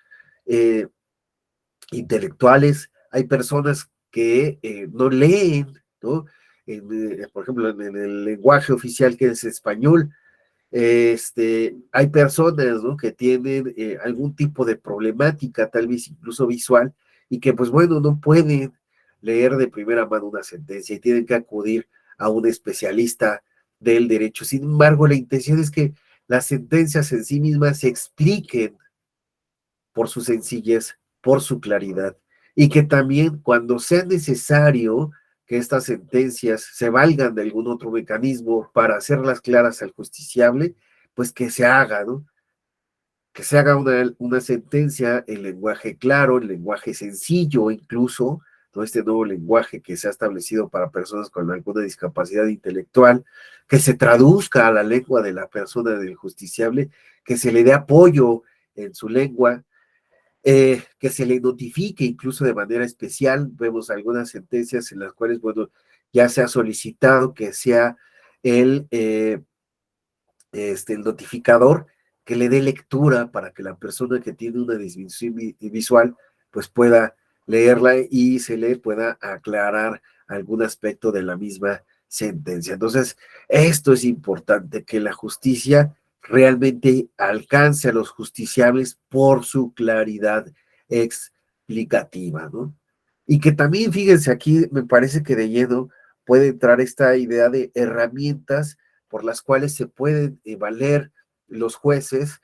intelectuales, hay personas que no leen, ¿no? Por ejemplo, en el lenguaje oficial que es español, hay personas, ¿no? Que tienen algún tipo de problemática, tal vez incluso visual, y que pues bueno, no pueden leer de primera mano una sentencia y tienen que acudir a un especialista del derecho. Sin embargo, la intención es que las sentencias en sí mismas se expliquen por su sencillez, por su claridad, y que también cuando sea necesario que estas sentencias se valgan de algún otro mecanismo para hacerlas claras al justiciable, pues que se haga, ¿no? Que se haga una sentencia en lenguaje claro, en lenguaje sencillo incluso, ¿no? Este nuevo lenguaje que se ha establecido para personas con alguna discapacidad intelectual, que se traduzca a la lengua de la persona del justiciable, que se le dé apoyo en su lengua, que se le notifique incluso de manera especial. Vemos algunas sentencias en las cuales, bueno, ya se ha solicitado que sea el, el notificador que le dé lectura para que la persona que tiene una disminución visual pues pueda leerla y se le pueda aclarar algún aspecto de la misma sentencia. Entonces, esto es importante, que la justicia realmente alcance a los justiciables por su claridad explicativa, ¿no? Y que también, fíjense, aquí me parece que de lleno puede entrar esta idea de herramientas por las cuales se pueden valer los jueces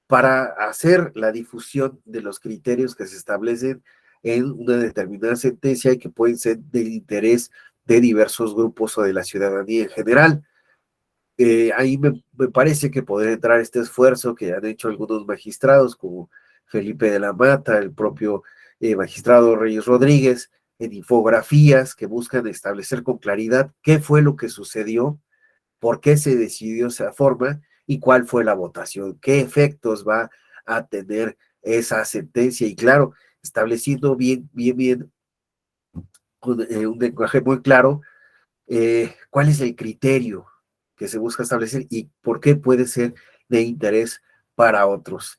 para hacer la difusión de los criterios que se establecen en una determinada sentencia y que pueden ser del interés de diversos grupos o de la ciudadanía en general. Ahí me parece que podría entrar este esfuerzo que han hecho algunos magistrados como Felipe de la Mata, el propio magistrado Reyes Rodríguez, en infografías que buscan establecer con claridad qué fue lo que sucedió, por qué se decidió esa forma y cuál fue la votación, qué efectos va a tener esa sentencia, y claro, estableciendo bien, con un lenguaje muy claro, cuál es el criterio que se busca establecer y por qué puede ser de interés para otros.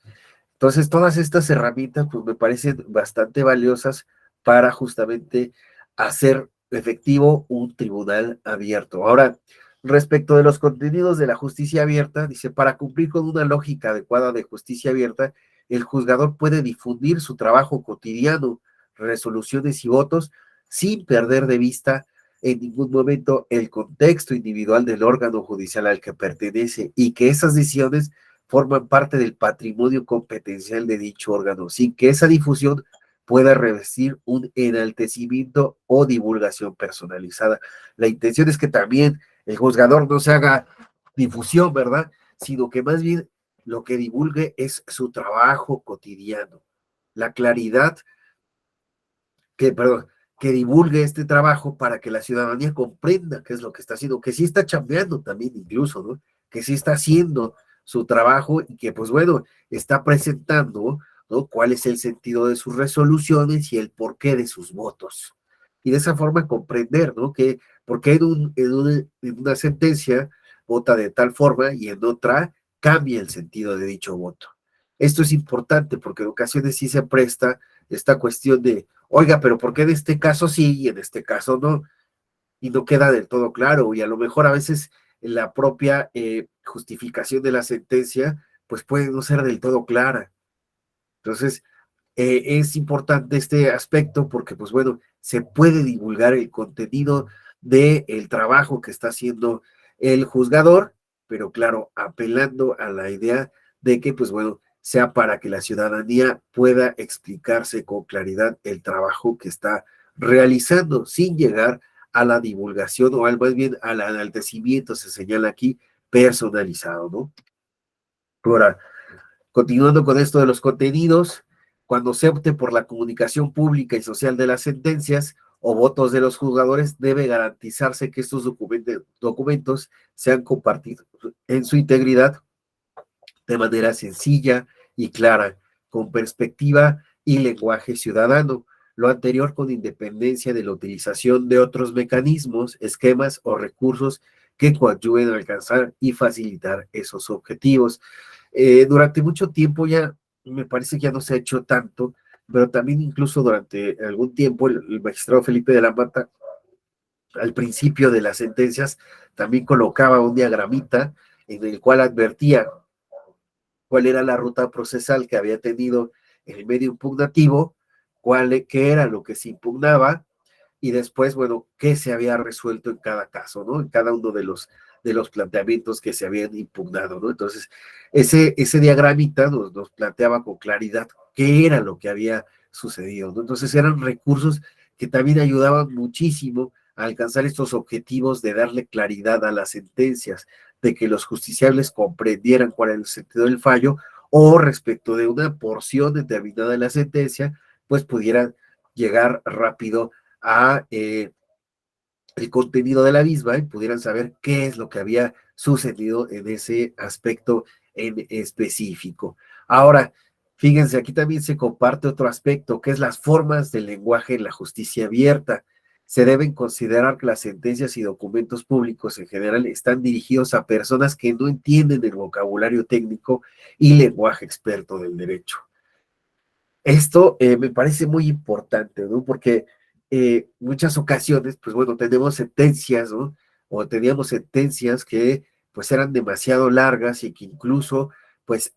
Entonces, todas estas herramientas pues me parecen bastante valiosas para justamente hacer efectivo un tribunal abierto. Ahora, respecto de los contenidos de la justicia abierta, dice, para cumplir con una lógica adecuada de justicia abierta, el juzgador puede difundir su trabajo cotidiano, resoluciones y votos, sin perder de vista en ningún momento el contexto individual del órgano judicial al que pertenece y que esas decisiones forman parte del patrimonio competencial de dicho órgano, sin que esa difusión pueda revestir un enaltecimiento o divulgación personalizada. La intención es que también el juzgador no se haga difusión, ¿verdad? Sino que más bien lo que divulgue es su trabajo cotidiano, la claridad que divulgue este trabajo para que la ciudadanía comprenda qué es lo que está haciendo, que sí está chambeando también incluso, ¿no? Que sí está haciendo su trabajo y que, pues bueno, está presentando, ¿no? Cuál es el sentido de sus resoluciones y el porqué de sus votos. Y de esa forma comprender, ¿no? Que porque en una sentencia vota de tal forma y en otra cambia el sentido de dicho voto. Esto es importante porque en ocasiones sí se presta esta cuestión de, oiga, pero ¿por qué en este caso sí y en este caso no? Y no queda del todo claro, y a lo mejor a veces la propia justificación de la sentencia, pues puede no ser del todo clara. Entonces, es importante este aspecto porque, pues bueno, se puede divulgar el contenido del trabajo que está haciendo el juzgador, pero claro, apelando a la idea de que, pues bueno, sea para que la ciudadanía pueda explicarse con claridad el trabajo que está realizando sin llegar a la divulgación o al, más bien al enaltecimiento, se señala aquí, personalizado, ¿no? Ahora, continuando con esto de los contenidos, cuando se opte por la comunicación pública y social de las sentencias o votos de los juzgadores, debe garantizarse que estos documentos sean compartidos en su integridad de manera sencilla y clara, con perspectiva y lenguaje ciudadano. Lo anterior con independencia de la utilización de otros mecanismos, esquemas o recursos que coadyuven a alcanzar y facilitar esos objetivos. Durante mucho tiempo ya me parece que ya no se ha hecho tanto, pero también incluso durante algún tiempo el magistrado Felipe de la Mata, al principio de las sentencias, también colocaba un diagramita en el cual advertía cuál era la ruta procesal que había tenido el medio impugnativo, qué era lo que se impugnaba, y después, bueno, qué se había resuelto en cada caso, ¿no? En cada uno de los planteamientos que se habían impugnado, ¿no? Entonces, ese diagramita nos planteaba con claridad qué era lo que había sucedido, ¿no? Entonces, eran recursos que también ayudaban muchísimo a alcanzar estos objetivos de darle claridad a las sentencias, de que los justiciables comprendieran cuál era el sentido del fallo, o respecto de una porción determinada de la sentencia, pues pudieran llegar rápido a el contenido de la misma y pudieran saber qué es lo que había sucedido en ese aspecto en específico. Ahora, fíjense, aquí también se comparte otro aspecto, que es las formas del lenguaje en la justicia abierta. Se deben considerar que las sentencias y documentos públicos en general están dirigidos a personas que no entienden el vocabulario técnico y lenguaje experto del derecho. Esto me parece muy importante, ¿no? Porque muchas ocasiones, pues bueno, tenemos sentencias, ¿no? O teníamos sentencias que pues eran demasiado largas y que incluso pues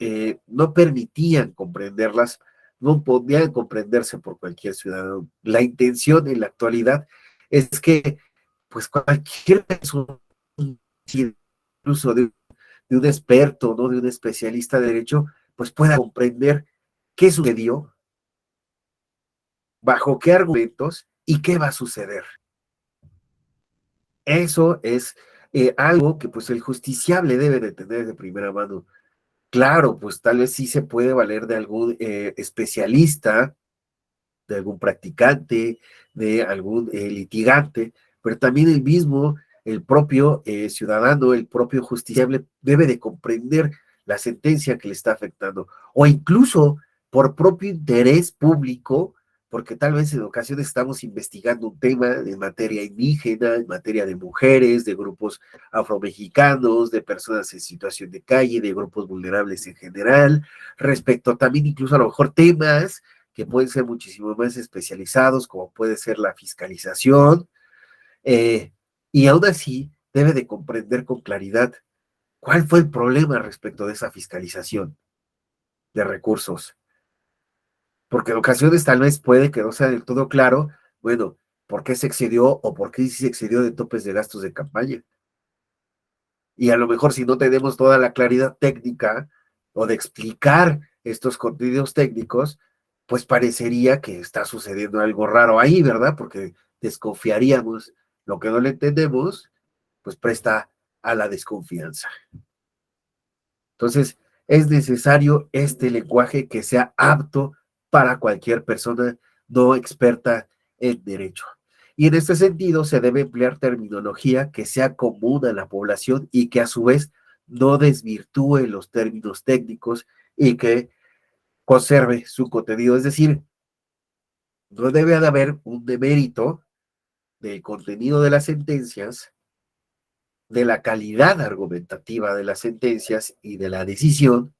no permitían comprenderlas, no podían comprenderse por cualquier ciudadano. La intención en la actualidad es que pues cualquier persona, incluso de un experto, ¿no? De un especialista de derecho, pues pueda comprender qué sucedió, bajo qué argumentos y qué va a suceder. Eso es algo que pues el justiciable debe de tener de primera mano. Claro, pues tal vez sí se puede valer de algún especialista, de algún practicante, de algún litigante, pero también el mismo el propio ciudadano, el propio justiciable debe de comprender la sentencia que le está afectando, o incluso por propio interés público, porque tal vez en ocasiones estamos investigando un tema en materia indígena, en materia de mujeres, de grupos afromexicanos, de personas en situación de calle, de grupos vulnerables en general, respecto también incluso a lo mejor temas que pueden ser muchísimo más especializados, como puede ser la fiscalización, y aún así debe de comprender con claridad cuál fue el problema respecto de esa fiscalización de recursos, porque en ocasiones tal vez puede que no sea del todo claro, bueno, por qué se excedió o por qué sí se excedió de topes de gastos de campaña. Y a lo mejor si no tenemos toda la claridad técnica o de explicar estos contenidos técnicos, pues parecería que está sucediendo algo raro ahí, ¿verdad? Porque desconfiaríamos. Lo que no le entendemos, pues presta a la desconfianza. Entonces, es necesario este lenguaje que sea apto para cualquier persona no experta en derecho. Y en este sentido se debe emplear terminología que sea común a la población y que a su vez no desvirtúe los términos técnicos y que conserve su contenido. Es decir, no debe de haber un demérito del contenido de las sentencias, de la calidad argumentativa de las sentencias y de la decisión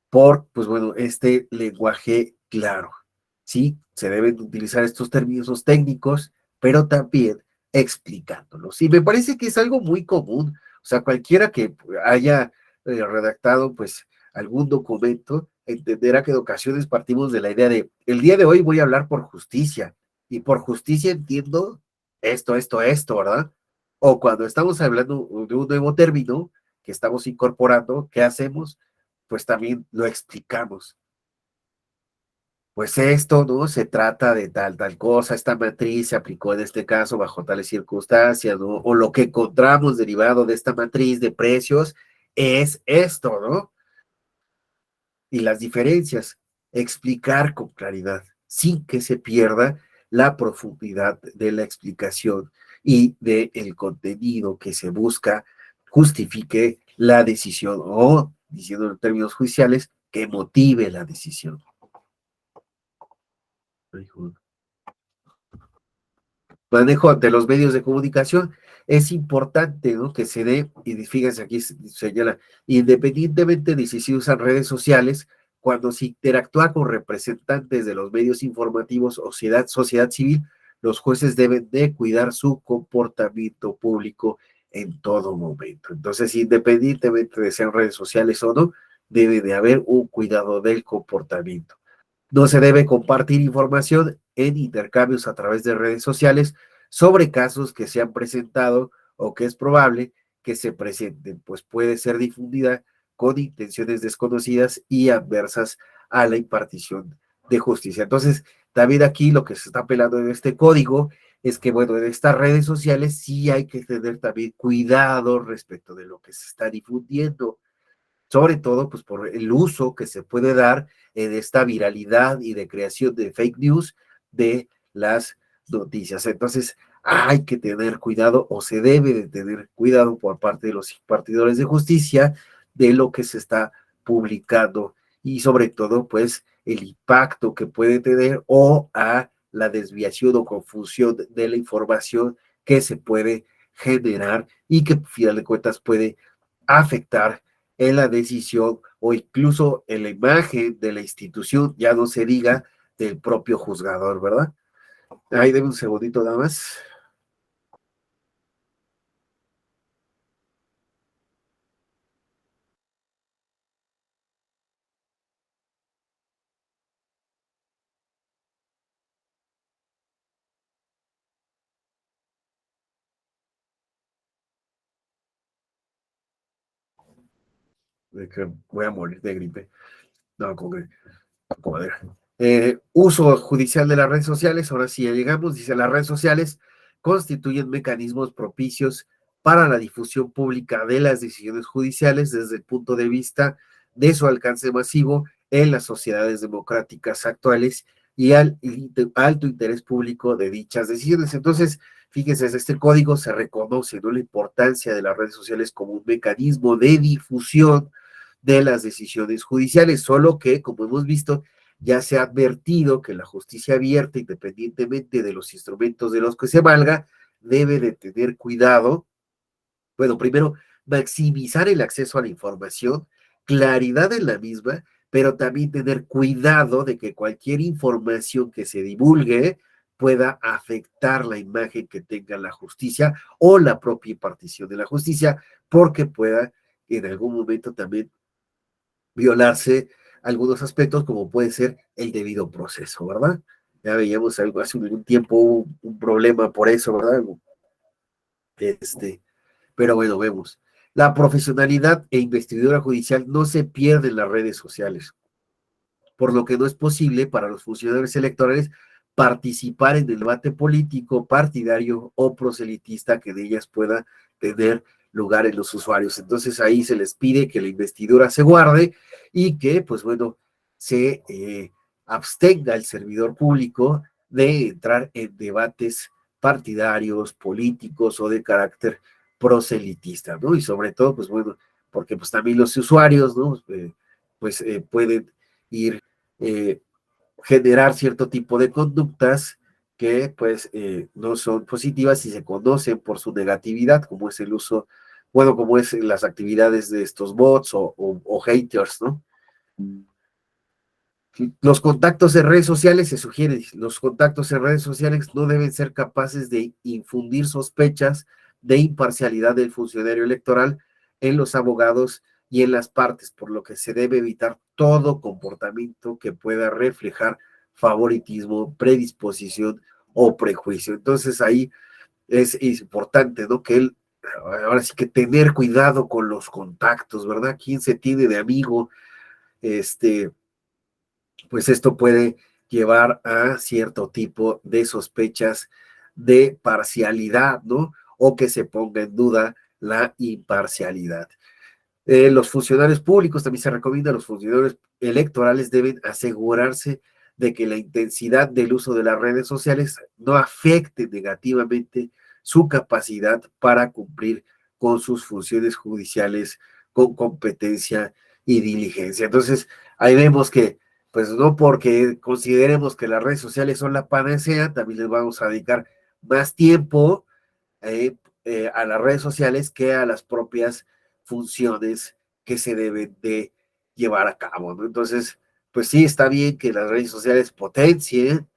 por, pues bueno, este lenguaje claro. Sí, se deben utilizar estos términos técnicos, pero también explicándolos. Y me parece que es algo muy común. O sea, cualquiera que haya redactado, pues, algún documento, entenderá que en ocasiones partimos de la idea de, el día de hoy voy a hablar por justicia, y por justicia entiendo esto, ¿verdad? O cuando estamos hablando de un nuevo término que estamos incorporando, ¿qué hacemos? Pues también lo explicamos. Pues esto, ¿no? Se trata de tal cosa, esta matriz se aplicó en este caso bajo tales circunstancias, ¿no? O lo que encontramos derivado de esta matriz de precios es esto, ¿no? Y las diferencias, explicar con claridad, sin que se pierda la profundidad de la explicación y del contenido que se busca justifique la decisión o, diciendo en términos judiciales, que motive la decisión. Manejo de los medios de comunicación, es importante, ¿no?, que se dé, y fíjense aquí señala, independientemente de si se usan redes sociales, cuando se interactúa con representantes de los medios informativos o sociedad civil, los jueces deben de cuidar su comportamiento público en todo momento. Entonces, independientemente de sean redes sociales o no, debe de haber un cuidado del comportamiento. No se debe compartir información en intercambios a través de redes sociales sobre casos que se han presentado o que es probable que se presenten, pues puede ser difundida con intenciones desconocidas y adversas a la impartición de justicia. Entonces, también aquí lo que se está apelando en este código es que, bueno, en estas redes sociales sí hay que tener también cuidado respecto de lo que se está difundiendo, sobre todo pues por el uso que se puede dar en esta viralidad y de creación de fake news de las noticias. Entonces hay que tener cuidado, o se debe de tener cuidado por parte de los impartidores de justicia de lo que se está publicando y sobre todo pues el impacto que puede tener o a la desviación o confusión de la información que se puede generar y que al final de cuentas puede afectar en la decisión o incluso en la imagen de la institución, ya no se diga del propio juzgador, ¿verdad? Ahí deme un segundito nada más. De que voy a morir de gripe. No, con comadera. Uso judicial de las redes sociales. Ahora sí, ya llegamos. Dice, las redes sociales constituyen mecanismos propicios para la difusión pública de las decisiones judiciales desde el punto de vista de su alcance masivo en las sociedades democráticas actuales y al alto interés público de dichas decisiones. Entonces, Fíjense, en este código se reconoce, ¿no?, la importancia de las redes sociales como un mecanismo de difusión de las decisiones judiciales, solo que, como hemos visto, ya se ha advertido que la justicia abierta, independientemente de los instrumentos de los que se valga, debe de tener cuidado. Bueno, primero, maximizar el acceso a la información, claridad en la misma, pero también tener cuidado de que cualquier información que se divulgue pueda afectar la imagen que tenga la justicia o la propia impartición de la justicia, porque pueda en algún momento también violarse algunos aspectos, como puede ser el debido proceso, ¿verdad? Ya veíamos algo hace un tiempo, un problema por eso, ¿verdad? Pero bueno, vemos. La profesionalidad e investidura judicial no se pierde en las redes sociales, por lo que no es posible para los funcionarios electorales participar en el debate político, partidario o proselitista que de ellas pueda tener lugar en los usuarios. Entonces ahí se les pide que la investidura se guarde y que, pues bueno, se abstenga el servidor público de entrar en debates partidarios, políticos o de carácter proselitista, ¿no? Y sobre todo, pues bueno, porque pues también los usuarios, ¿no? Pueden ir generar cierto tipo de conductas que pues no son positivas y se conocen por su negatividad, como es el uso, bueno, como es las actividades de estos bots o haters, ¿no? Los contactos en redes sociales, se sugiere, los contactos en redes sociales no deben ser capaces de infundir sospechas de imparcialidad del funcionario electoral en los abogados y en las partes, por lo que se debe evitar todo comportamiento que pueda reflejar favoritismo, predisposición o prejuicio. Entonces ahí es importante, ¿no? Que ahora sí que tener cuidado con los contactos, ¿verdad? ¿Quién se tiene de amigo? Pues esto puede llevar a cierto tipo de sospechas de parcialidad, ¿no? O que se ponga en duda la imparcialidad. Los funcionarios públicos, también se recomienda, los funcionarios electorales deben asegurarse de que la intensidad del uso de las redes sociales no afecte negativamente su capacidad para cumplir con sus funciones judiciales con competencia y diligencia. Entonces, ahí vemos que, pues no porque consideremos que las redes sociales son la panacea, también les vamos a dedicar más tiempo a las redes sociales que a las propias funciones que se deben de llevar a cabo, ¿no? Entonces, pues sí, está bien que las redes sociales potencien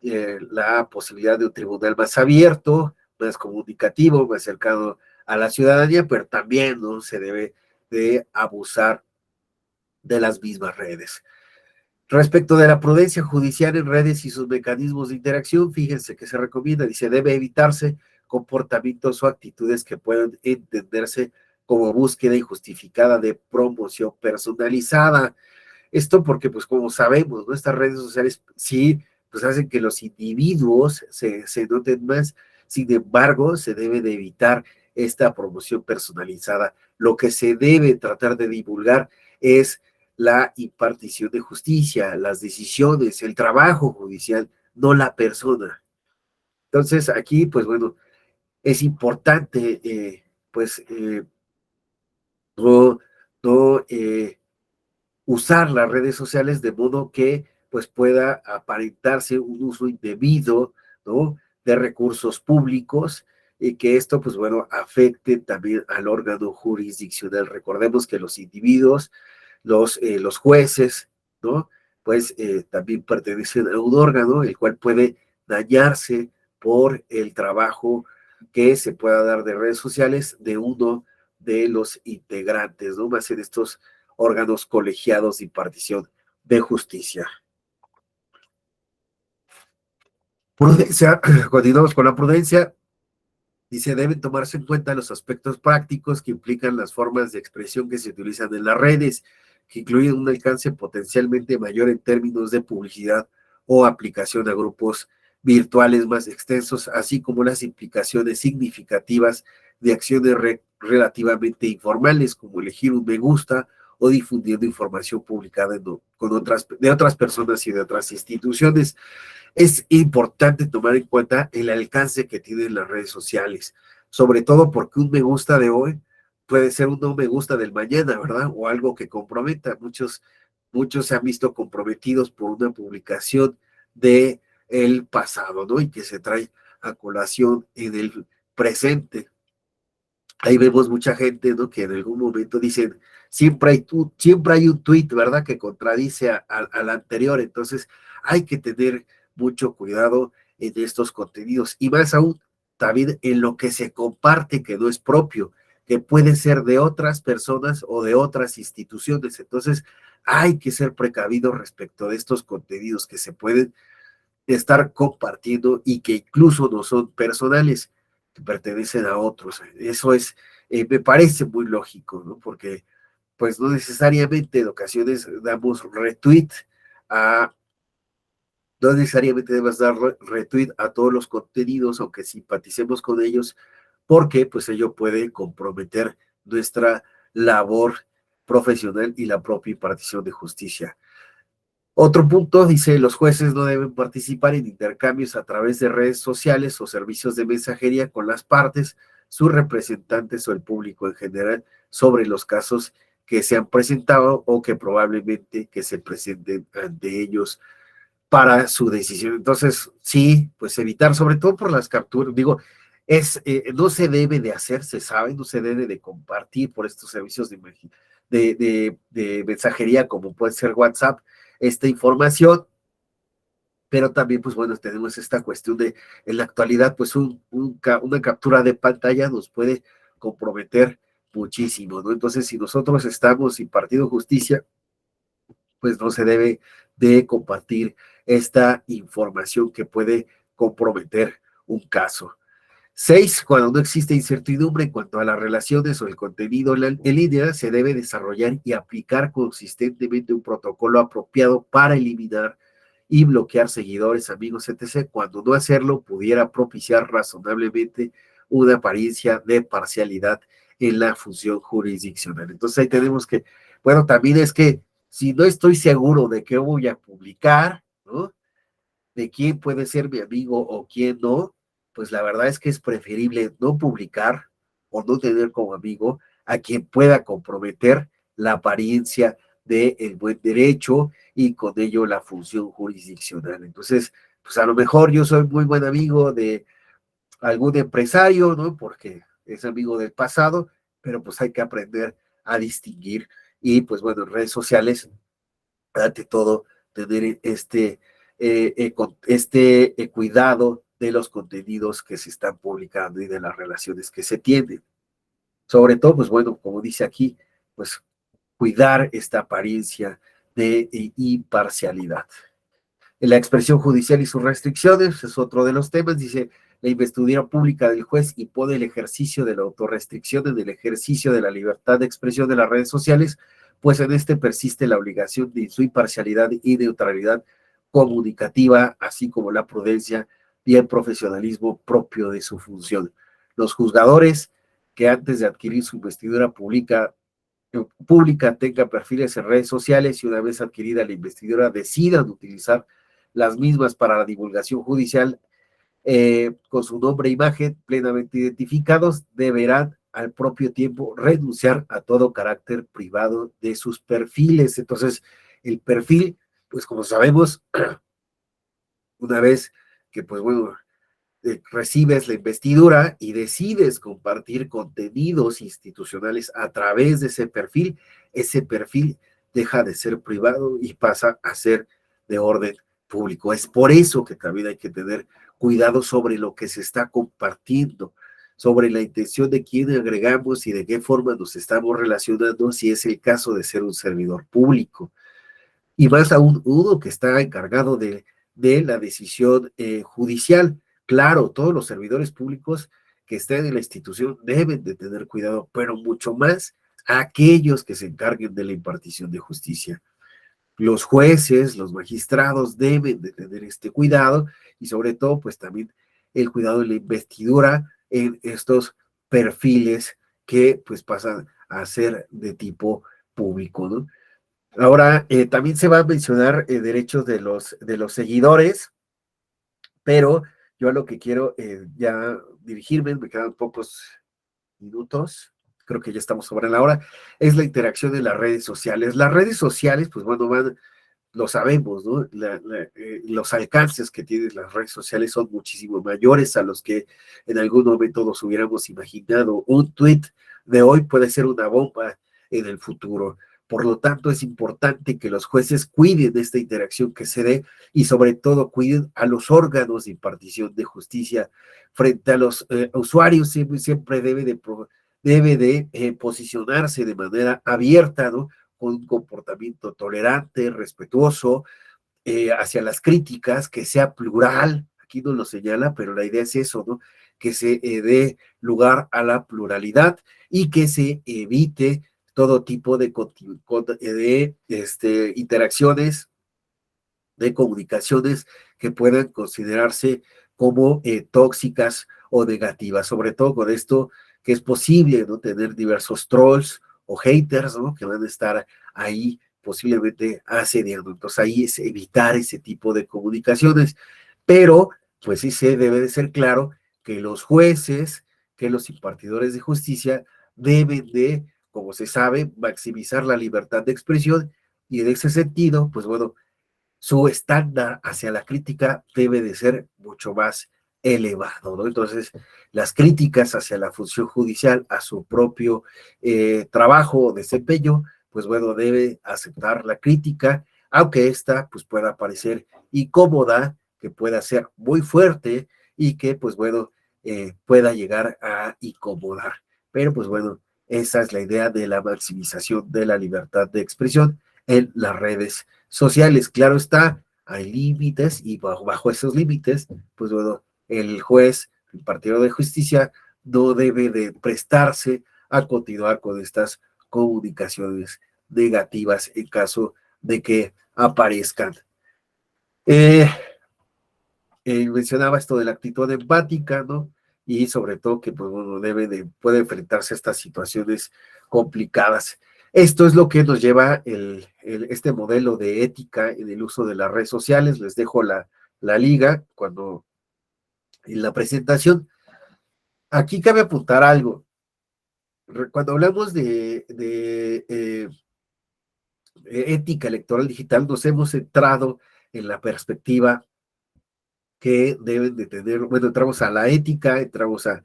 la posibilidad de un tribunal más abierto, más comunicativo, más cercano a la ciudadanía, pero también no se debe de abusar de las mismas redes. Respecto de la prudencia judicial en redes y sus mecanismos de interacción, fíjense que se recomienda, dice, debe evitarse comportamientos o actitudes que puedan entenderse como búsqueda injustificada de promoción personalizada. Esto porque, pues como sabemos, ¿no?, estas redes sociales sí, pues hacen que los individuos se noten más. Sin embargo, se debe de evitar esta promoción personalizada. Lo que se debe tratar de divulgar es la impartición de justicia, las decisiones, el trabajo judicial, no la persona. Entonces, aquí, pues bueno, es importante, no, no usar las redes sociales de modo que pues pueda aparentarse un uso indebido, ¿no?, de recursos públicos y que esto, pues bueno, afecte también al órgano jurisdiccional. Recordemos que los individuos, los jueces, ¿no?, pues también pertenecen a un órgano el cual puede dañarse por el trabajo que se pueda dar de redes sociales de uno de los integrantes, ¿no?, más en estos órganos colegiados de impartición de justicia. Prudencia, continuamos con la prudencia. Dice, deben tomarse en cuenta los aspectos prácticos que implican las formas de expresión que se utilizan en las redes, que incluyen un alcance potencialmente mayor en términos de publicidad o aplicación a grupos virtuales más extensos, así como las implicaciones significativas de acciones relativamente informales, como elegir un me gusta o difundiendo información publicada de otras personas y de otras instituciones. Es importante tomar en cuenta el alcance que tienen las redes sociales, sobre todo porque un me gusta de hoy puede ser un no me gusta del mañana, ¿verdad? O algo que comprometa. Muchos se han visto comprometidos por una publicación de el pasado, ¿no? Y que se trae a colación en el presente. Ahí vemos mucha gente, ¿no? Que en algún momento dicen, siempre hay un tuit, ¿verdad? Que contradice al anterior. Entonces, hay que tener mucho cuidado en estos contenidos. Y más aún, también en lo que se comparte que no es propio, que puede ser de otras personas o de otras instituciones. Entonces, hay que ser precavidos respecto de estos contenidos que se pueden estar compartiendo y que incluso no son personales, que pertenecen a otros. Eso es, me parece muy lógico, ¿no? Porque pues no necesariamente en ocasiones damos retweet no necesariamente debes dar retweet a todos los contenidos, aunque simpaticemos con ellos, porque pues ello puede comprometer nuestra labor profesional y la propia impartición de justicia. Otro punto dice, los jueces no deben participar en intercambios a través de redes sociales o servicios de mensajería con las partes, sus representantes o el público en general sobre los casos que se han presentado o que probablemente que se presenten ante ellos para su decisión. Entonces, sí, pues evitar, sobre todo por las capturas, digo, no se debe de hacer, se sabe, no se debe de compartir por estos servicios de mensajería como puede ser WhatsApp, esta información, pero también, pues bueno, tenemos esta cuestión de, en la actualidad, pues una captura de pantalla nos puede comprometer muchísimo, ¿no? Entonces, si nosotros estamos impartiendo justicia, pues no se debe de compartir esta información que puede comprometer un caso. 6. Cuando no existe incertidumbre en cuanto a las relaciones o el contenido en línea, se debe desarrollar y aplicar consistentemente un protocolo apropiado para eliminar y bloquear seguidores, amigos, etc. Cuando no hacerlo pudiera propiciar razonablemente una apariencia de parcialidad en la función jurisdiccional. Entonces ahí tenemos que, bueno, también es que si no estoy seguro de qué voy a publicar, ¿no? De quién puede ser mi amigo o quién no, pues la verdad es que es preferible no publicar o no tener como amigo a quien pueda comprometer la apariencia del buen derecho y con ello la función jurisdiccional. Entonces, pues a lo mejor yo soy muy buen amigo de algún empresario, ¿no? Porque es amigo del pasado, pero pues hay que aprender a distinguir y pues bueno, en redes sociales, ante todo, tener cuidado de los contenidos que se están publicando y de las relaciones que se tienen. Sobre todo, pues bueno, como dice aquí, pues cuidar esta apariencia de imparcialidad. La expresión judicial y sus restricciones es otro de los temas. Dice, la investidura pública del juez impone el ejercicio de la autorrestricción en el ejercicio de la libertad de expresión de las redes sociales, pues en este persiste la obligación de su imparcialidad y neutralidad comunicativa, así como la prudencia y el profesionalismo propio de su función. Los juzgadores que antes de adquirir su investidura pública tengan perfiles en redes sociales y una vez adquirida la investidura decidan utilizar las mismas para la divulgación judicial con su nombre e imagen plenamente identificados, deberán al propio tiempo renunciar a todo carácter privado de sus perfiles. Entonces, el perfil, pues como sabemos, una vez que, pues bueno, recibes la investidura y decides compartir contenidos institucionales a través de ese perfil deja de ser privado y pasa a ser de orden público. Es por eso que también hay que tener cuidado sobre lo que se está compartiendo, sobre la intención de quién agregamos y de qué forma nos estamos relacionando, si es el caso de ser un servidor público. Y más aún uno que está encargado de la decisión judicial. Claro, todos los servidores públicos que estén en la institución deben de tener cuidado, pero mucho más aquellos que se encarguen de la impartición de justicia. Los jueces, los magistrados deben de tener este cuidado y sobre todo, pues también el cuidado de la investidura en estos perfiles que pues pasan a ser de tipo público, ¿no? Ahora, también se va a mencionar derechos de los seguidores, pero yo a lo que quiero ya dirigirme, me quedan pocos minutos, creo que ya estamos sobre la hora, es la interacción de las redes sociales. Las redes sociales, pues bueno, lo sabemos, ¿no? Los alcances que tienen las redes sociales son muchísimo mayores a los que en algún momento nos hubiéramos imaginado. Un tweet de hoy puede ser una bomba en el futuro. Por lo tanto, es importante que los jueces cuiden de esta interacción que se dé y sobre todo cuiden a los órganos de impartición de justicia frente a los usuarios. Siempre debe de posicionarse de manera abierta, ¿no? Con un comportamiento tolerante, respetuoso, hacia las críticas, que sea plural, aquí no lo señala, pero la idea es eso, ¿no? Que se dé lugar a la pluralidad y que se evite todo tipo de interacciones, de comunicaciones que puedan considerarse como tóxicas o negativas, sobre todo con esto que es posible, ¿no? Tener diversos trolls o haters, ¿no? Que van a estar ahí posiblemente asediando. Entonces ahí es evitar ese tipo de comunicaciones, pero pues sí se debe de ser claro que los jueces, que los impartidores de justicia deben de, como se sabe, maximizar la libertad de expresión y en ese sentido, pues bueno, su estándar hacia la crítica debe de ser mucho más elevado, ¿no? Entonces, las críticas hacia la función judicial, a su propio trabajo o desempeño, pues bueno, debe aceptar la crítica, aunque ésta pues pueda parecer incómoda, que pueda ser muy fuerte y que pues bueno, pueda llegar a incomodar. Pero pues bueno, esa es la idea de la maximización de la libertad de expresión en las redes sociales. Claro está, hay límites y bajo esos límites, pues bueno, el juez, el partido de justicia, no debe de prestarse a continuar con estas comunicaciones negativas en caso de que aparezcan. Mencionaba esto de la actitud empática, ¿no? Y sobre todo que pues, uno puede enfrentarse a estas situaciones complicadas. Esto es lo que nos lleva este modelo de ética en el uso de las redes sociales. Les dejo la liga en la presentación. Aquí cabe apuntar algo. Cuando hablamos de ética electoral digital, nos hemos centrado en la perspectiva que deben de tener, bueno, entramos a la ética, entramos a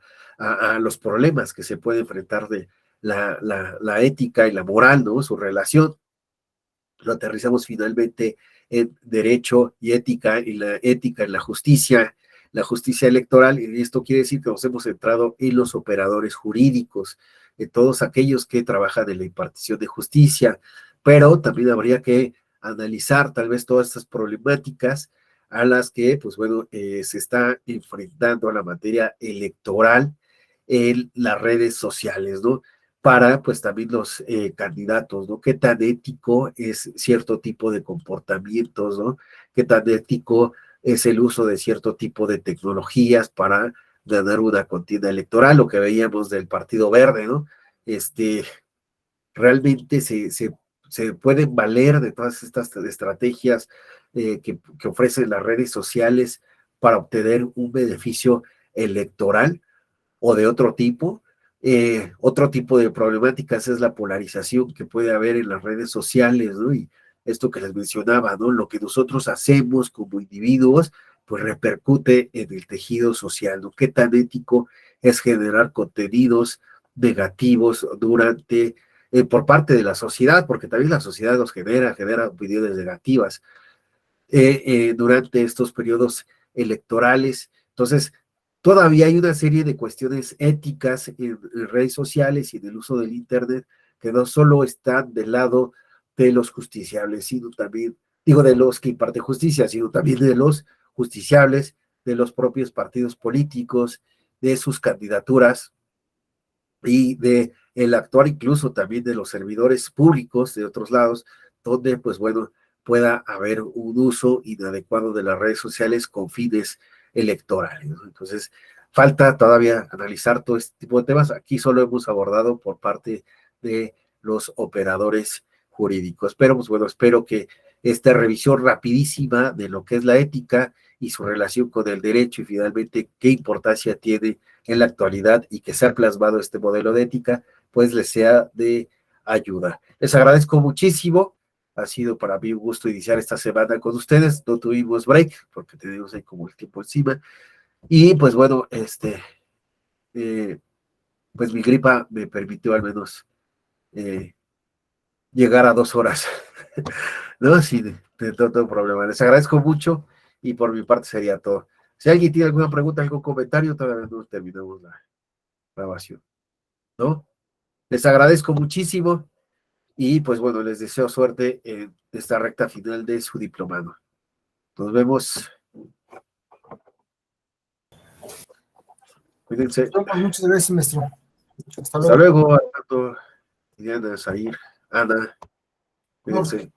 los problemas que se puede enfrentar de la ética y la moral, ¿no? Su relación. Lo aterrizamos finalmente en derecho y ética, y la ética en la justicia electoral, y esto quiere decir que nos hemos centrado en los operadores jurídicos, en todos aquellos que trabajan en la impartición de justicia, pero también habría que analizar tal vez todas estas problemáticas a las que, pues bueno, se está enfrentando a la materia electoral en las redes sociales, ¿no? Para, pues también los candidatos, ¿no? ¿Qué tan ético es cierto tipo de comportamientos, ¿no? ¿Qué tan ético es el uso de cierto tipo de tecnologías para ganar una contienda electoral? Lo que veíamos del Partido Verde, ¿no? Realmente se pueden valer de todas estas estrategias que ofrecen las redes sociales para obtener un beneficio electoral o de otro tipo. Otro tipo de problemáticas es la polarización que puede haber en las redes sociales, ¿no? Y esto que les mencionaba, ¿no? Lo que nosotros hacemos como individuos, pues repercute en el tejido social, ¿no? ¿Qué tan ético es generar contenidos negativos por parte de la sociedad? Porque también la sociedad los genera opiniones negativas durante estos periodos electorales. Entonces, todavía hay una serie de cuestiones éticas en redes sociales y en el uso del Internet que no solo están del lado de los justiciables, sino también, digo, de los que imparten justicia, sino también de los justiciables, de los propios partidos políticos, de sus candidaturas y de el actuar incluso también de los servidores públicos de otros lados, donde, pues bueno, pueda haber un uso inadecuado de las redes sociales con fines electorales, ¿no? Entonces, falta todavía analizar todo este tipo de temas. Aquí solo hemos abordado por parte de los operadores jurídicos. Pero pues bueno, espero que esta revisión rapidísima de lo que es la ética y su relación con el derecho y finalmente qué importancia tiene en la actualidad y que se ha plasmado este modelo de ética, pues les sea de ayuda. Les agradezco muchísimo. Ha sido para mí un gusto iniciar esta semana con ustedes. No tuvimos break porque tenemos ahí como el tiempo encima. Y pues bueno, pues mi gripa me permitió al menos llegar a 2 horas. No, sí, de todo problema. Les agradezco mucho y por mi parte sería todo. Si alguien tiene alguna pregunta, algún comentario, todavía no terminamos la grabación, ¿no? Les agradezco muchísimo y pues bueno, les deseo suerte en esta recta final de su diplomado. Nos vemos. Cuídense. Muchas gracias, maestro. Hasta luego, Arturo, Diana, Zair, Ana. Cuídense.